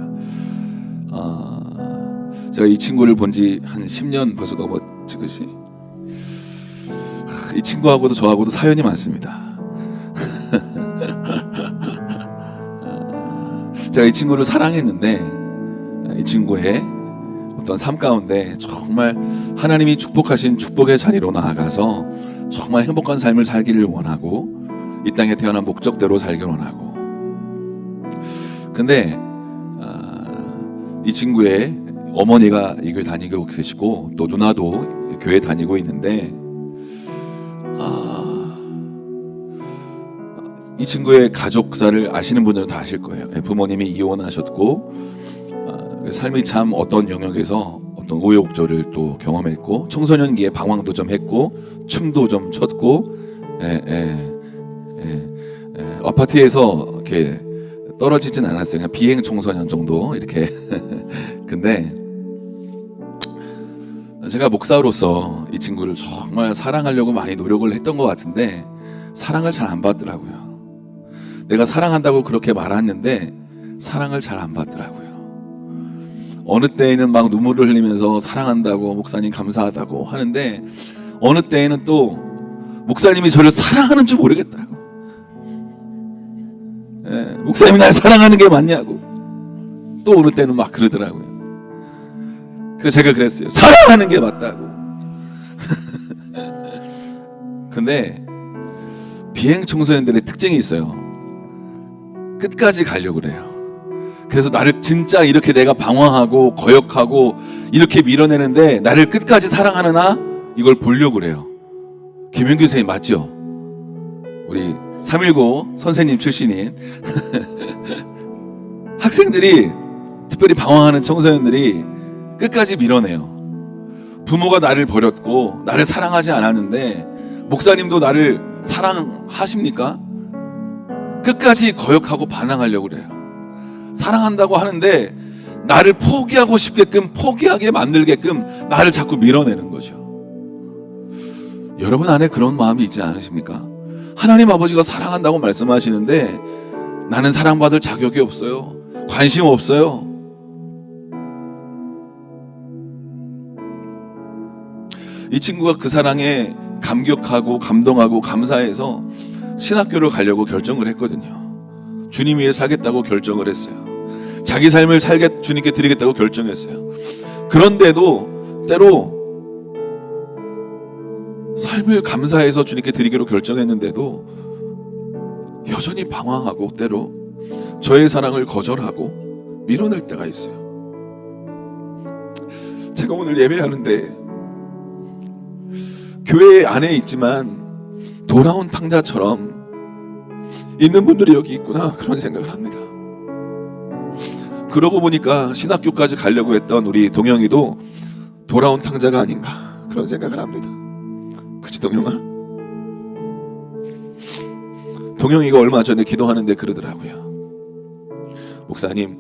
제가 이 친구를 본 지 한 10년 벌써 넘었지, 그치? 이 친구하고도 저하고도 사연이 많습니다. 제가 이 친구를 사랑했는데 이 친구의 어떤 삶 가운데 정말 하나님이 축복하신 축복의 자리로 나아가서 정말 행복한 삶을 살기를 원하고 이 땅에 태어난 목적대로 살기를 원하고 근데 이 친구의 어머니가 이 교회 다니고 계시고 또 누나도 교회 다니고 있는데 이 친구의 가족사를 아시는 분들은 다 아실 거예요. 부모님이 이혼하셨고 삶이 참 어떤 영역에서 어떤 우여곡절을 또 경험했고 청소년기에 방황도 좀 했고 춤도 좀 췄고 아파트에서 이렇게 떨어지진 않았어요. 그냥 비행 청소년 정도 이렇게. 근데 제가 목사로서 이 친구를 정말 사랑하려고 많이 노력을 했던 것 같은데 사랑을 잘 안 받더라고요. 내가 사랑한다고 그렇게 말했는데 사랑을 잘 안 받더라고요. 어느 때에는 막 눈물을 흘리면서 사랑한다고 목사님 감사하다고 하는데 어느 때에는 또 목사님이 저를 사랑하는 줄 모르겠다고. 목사님이 날 사랑하는 게 맞냐고. 또 어느 때는 막 그러더라고요. 그래서 제가 그랬어요. 사랑하는 게 맞다고. 근데 비행 청소년들의 특징이 있어요. 끝까지 가려고 그래요. 그래서 나를 진짜 이렇게 내가 방황하고 거역하고 이렇게 밀어내는데 나를 끝까지 사랑하느나 이걸 보려고 그래요. 김현규 선생님 맞죠? 우리 319 선생님 출신인 학생들이 특별히 방황하는 청소년들이 끝까지 밀어내요. 부모가 나를 버렸고 나를 사랑하지 않았는데 목사님도 나를 사랑하십니까? 끝까지 거역하고 반항하려고 그래요. 사랑한다고 하는데 나를 포기하고 싶게끔 포기하게 만들게끔 나를 자꾸 밀어내는 거죠. 여러분 안에 그런 마음이 있지 않으십니까? 하나님 아버지가 사랑한다고 말씀하시는데 나는 사랑받을 자격이 없어요. 관심 없어요. 이 친구가 그 사랑에 감격하고 감동하고 감사해서 신학교를 가려고 결정을 했거든요. 주님 위해 살겠다고 결정을 했어요. 자기 삶을 주님께 드리겠다고 결정했어요. 그런데도 때로 삶을 감사해서 주님께 드리기로 결정했는데도 여전히 방황하고 때로 저의 사랑을 거절하고 밀어낼 때가 있어요. 제가 오늘 예배하는데 교회 안에 있지만 돌아온 탕자처럼 있는 분들이 여기 있구나 그런 생각을 합니다. 그러고 보니까 신학교까지 가려고 했던 우리 동영이도 돌아온 탕자가 아닌가 그런 생각을 합니다. 그치 동영아? 동영이가 얼마 전에 기도하는데 그러더라고요. 목사님,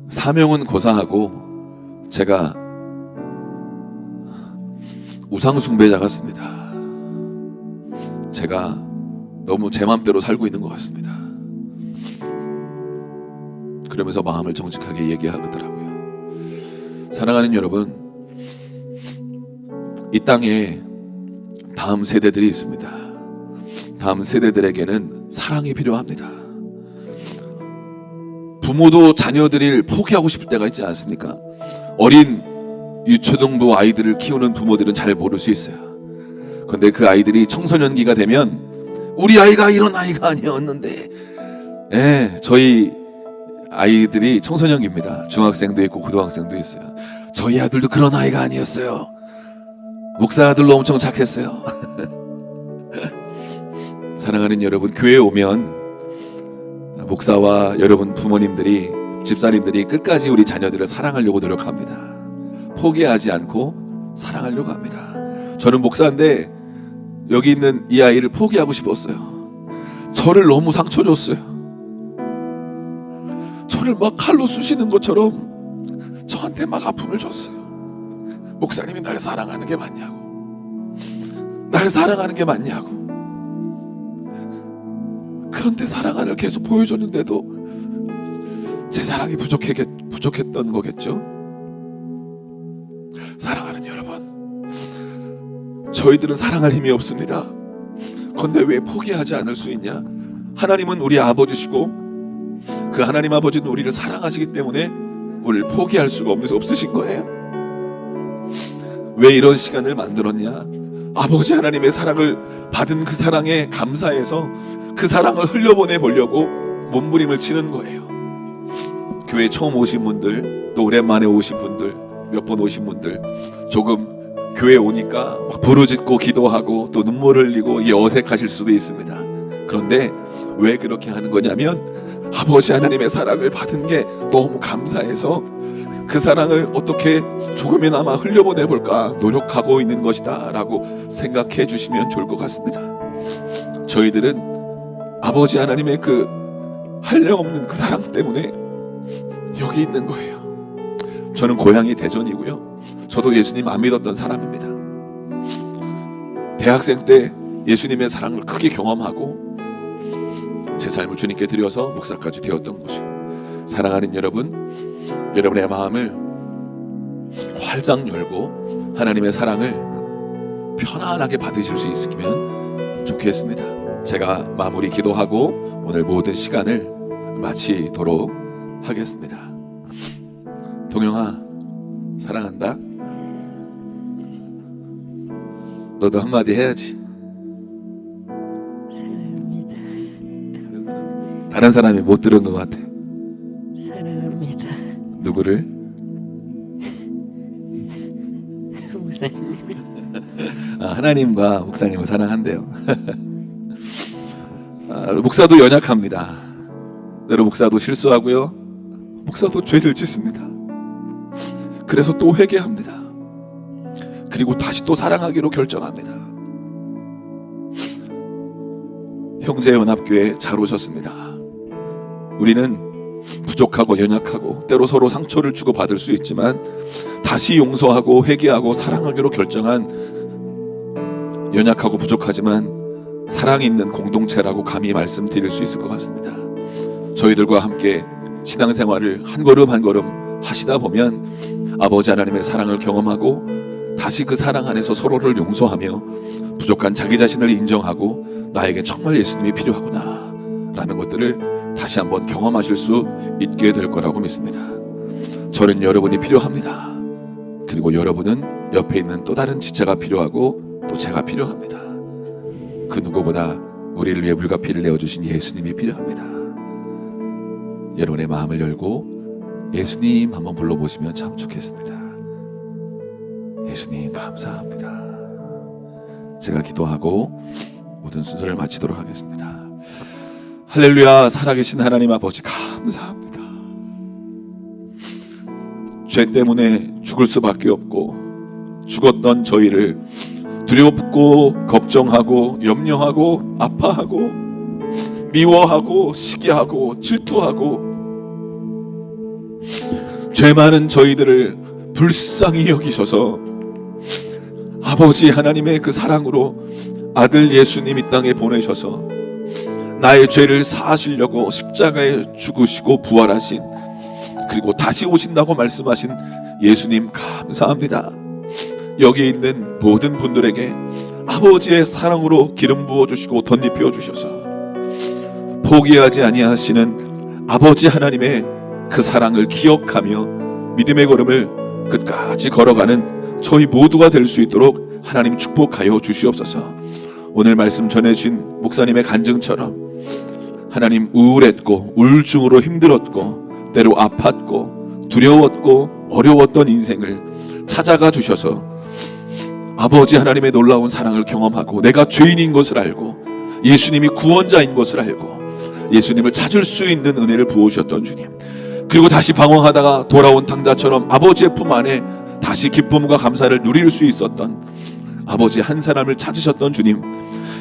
사명은 고사하고 제가 우상숭배자 같습니다. 제가 너무 제 맘대로 살고 있는 것 같습니다. 그러면서 마음을 정직하게 얘기하더라고요. 사랑하는 여러분, 이 땅에 다음 세대들이 있습니다. 다음 세대들에게는 사랑이 필요합니다. 부모도 자녀들을 포기하고 싶을 때가 있지 않습니까? 어린 유초등부 아이들을 키우는 부모들은 잘 모를 수 있어요. 그런데 그 아이들이 청소년기가 되면 우리 아이가 이런 아이가 아니었는데 저희 아이들이 청소년기입니다. 중학생도 있고 고등학생도 있어요. 저희 아들도 그런 아이가 아니었어요. 목사 아들로 엄청 착했어요. 사랑하는 여러분, 교회에 오면 목사와 여러분 부모님들이 집사님들이 끝까지 우리 자녀들을 사랑하려고 노력합니다. 포기하지 않고 사랑하려고 합니다. 저는 목사인데 여기 있는 이 아이를 포기하고 싶었어요. 저를 너무 상처 줬어요. 저를 막 칼로 쑤시는 것처럼 저한테 막 아픔을 줬어요. 목사님이 나를 사랑하는 게 맞냐고, 나를 사랑하는 게 맞냐고. 그런데 사랑을 계속 보여줬는데도 제 사랑이 부족했던 거겠죠. 사랑하는 여러분, 저희들은 사랑할 힘이 없습니다. 그런데 왜 포기하지 않을 수 있냐? 하나님은 우리 아버지시고 그 하나님 아버지는 우리를 사랑하시기 때문에 우리를 포기할 수가 없으신 거예요. 왜 이런 시간을 만들었냐? 아버지 하나님의 사랑을 받은 그 사랑에 감사해서 그 사랑을 흘려보내 보려고 몸부림을 치는 거예요. 교회 처음 오신 분들, 또 오랜만에 오신 분들, 몇 번 오신 분들, 조금 교회 오니까 부르짖고 기도하고 또 눈물 흘리고 이게 어색하실 수도 있습니다. 그런데 왜 그렇게 하는 거냐면 아버지 하나님의 사랑을 받은 게 너무 감사해서 그 사랑을 어떻게 조금이나마 흘려보내볼까 노력하고 있는 것이다 라고 생각해 주시면 좋을 것 같습니다. 저희들은 아버지 하나님의 그 한량없는 그 사랑 때문에 여기 있는 거예요. 저는 고향이 대전이고요. 저도 예수님 안 믿었던 사람입니다. 대학생 때 예수님의 사랑을 크게 경험하고 제 삶을 주님께 드려서 목사까지 되었던 거죠. 사랑하는 여러분, 여러분의 마음을 활짝 열고 하나님의 사랑을 편안하게 받으실 수 있으면 좋겠습니다. 제가 마무리 기도하고 오늘 모든 시간을 마치도록 하겠습니다. 동영아, 사랑한다. 너도 한마디 해야지. 사랑합니다. 다른 사람이 못 들은 것 같아. 사랑합니다. 누구를? 목사님. 하나님과 목사님을 사랑한대요. 목사도 연약합니다. 때로 목사도 실수하고요. 목사도 죄를 짓습니다. 그래서 또 회개합니다. 그리고 다시 또 사랑하기로 결정합니다. 형제연합교회 잘 오셨습니다. 우리는 부족하고 연약하고 때로 서로 상처를 주고받을 수 있지만 다시 용서하고 회개하고 사랑하기로 결정한 연약하고 부족하지만 사랑이 있는 공동체라고 감히 말씀드릴 수 있을 것 같습니다. 저희들과 함께 신앙생활을 한 걸음 한 걸음 하시다 보면 아버지 하나님의 사랑을 경험하고 다시 그 사랑 안에서 서로를 용서하며 부족한 자기 자신을 인정하고 나에게 정말 예수님이 필요하구나 라는 것들을 다시 한번 경험하실 수 있게 될 거라고 믿습니다. 저는 여러분이 필요합니다. 그리고 여러분은 옆에 있는 또 다른 지체가 필요하고 또 제가 필요합니다. 그 누구보다 우리를 위해 물과 피를 내어주신 예수님이 필요합니다. 여러분의 마음을 열고 예수님 한번 불러보시면 참 좋겠습니다. 예수님 감사합니다. 제가 기도하고 모든 순서를 마치도록 하겠습니다. 할렐루야. 살아계신 하나님 아버지 감사합니다. 죄 때문에 죽을 수밖에 없고 죽었던 저희를 두렵고 걱정하고 염려하고 아파하고 미워하고 시기하고 질투하고 죄 많은 저희들을 불쌍히 여기셔서 아버지 하나님의 그 사랑으로 아들 예수님 이 땅에 보내셔서 나의 죄를 사하시려고 십자가에 죽으시고 부활하신, 그리고 다시 오신다고 말씀하신 예수님 감사합니다. 여기 있는 모든 분들에게 아버지의 사랑으로 기름 부어주시고 덧입혀 주셔서 포기하지 아니하시는 아버지 하나님의 그 사랑을 기억하며 믿음의 걸음을 끝까지 걸어가는 저희 모두가 될 수 있도록 하나님 축복하여 주시옵소서. 오늘 말씀 전해주신 목사님의 간증처럼 하나님 우울했고 우울증으로 힘들었고 때로 아팠고 두려웠고 어려웠던 인생을 찾아가 주셔서 아버지 하나님의 놀라운 사랑을 경험하고 내가 죄인인 것을 알고 예수님이 구원자인 것을 알고 예수님을 찾을 수 있는 은혜를 부어주셨던 주님, 그리고 다시 방황하다가 돌아온 탕자처럼 아버지의 품 안에 다시 기쁨과 감사를 누릴 수 있었던 아버지 한 사람을 찾으셨던 주님,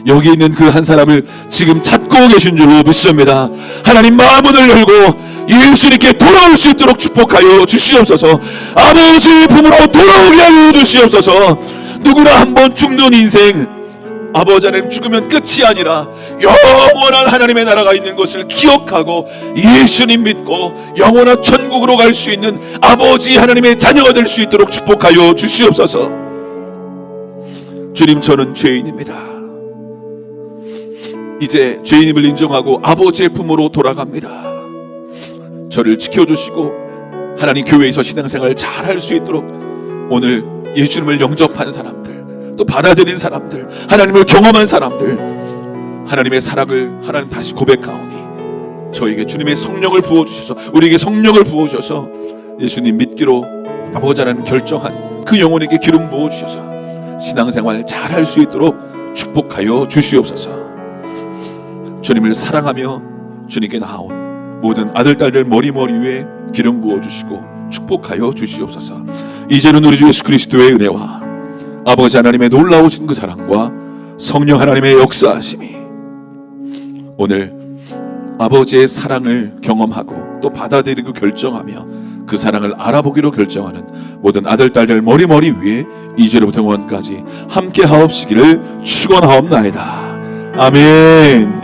여기 있는 그 한 사람을 지금 찾고 계신 줄로 믿습니다. 하나님 마음문을 열고 예수님께 돌아올 수 있도록 축복하여 주시옵소서. 아버지의 품으로 돌아오게 하여 주시옵소서. 누구나 한번 죽는 인생, 아버지 하나님 죽으면 끝이 아니라 영원한 하나님의 나라가 있는 것을 기억하고 예수님 믿고 영원한 천국으로 갈 수 있는 아버지 하나님의 자녀가 될 수 있도록 축복하여 주시옵소서. 주님, 저는 죄인입니다. 이제 죄인임을 인정하고 아버지의 품으로 돌아갑니다. 저를 지켜주시고 하나님 교회에서 신앙생활 잘 할 수 있도록 오늘 예수님을 영접한 사람들, 또 받아들인 사람들, 하나님을 경험한 사람들, 하나님의 사랑을 하나님 다시 고백하오니 저에게 주님의 성령을 부어주셔서, 우리에게 성령을 부어주셔서 예수님 믿기로 아버지 하나님 결정한 그 영혼에게 기름 부어주셔서 신앙생활 잘할 수 있도록 축복하여 주시옵소서. 주님을 사랑하며 주님께 나온 모든 아들 딸들 머리 위에 기름 부어주시고 축복하여 주시옵소서. 이제는 우리 주 예수 그리스도의 은혜와 아버지 하나님의 놀라우신 그 사랑과 성령 하나님의 역사하심이 오늘 아버지의 사랑을 경험하고 또 받아들이고 결정하며 그 사랑을 알아보기로 결정하는 모든 아들 딸들 머리 위에 이제로부터 영원까지 함께 하옵시기를 축원하옵나이다. 아멘.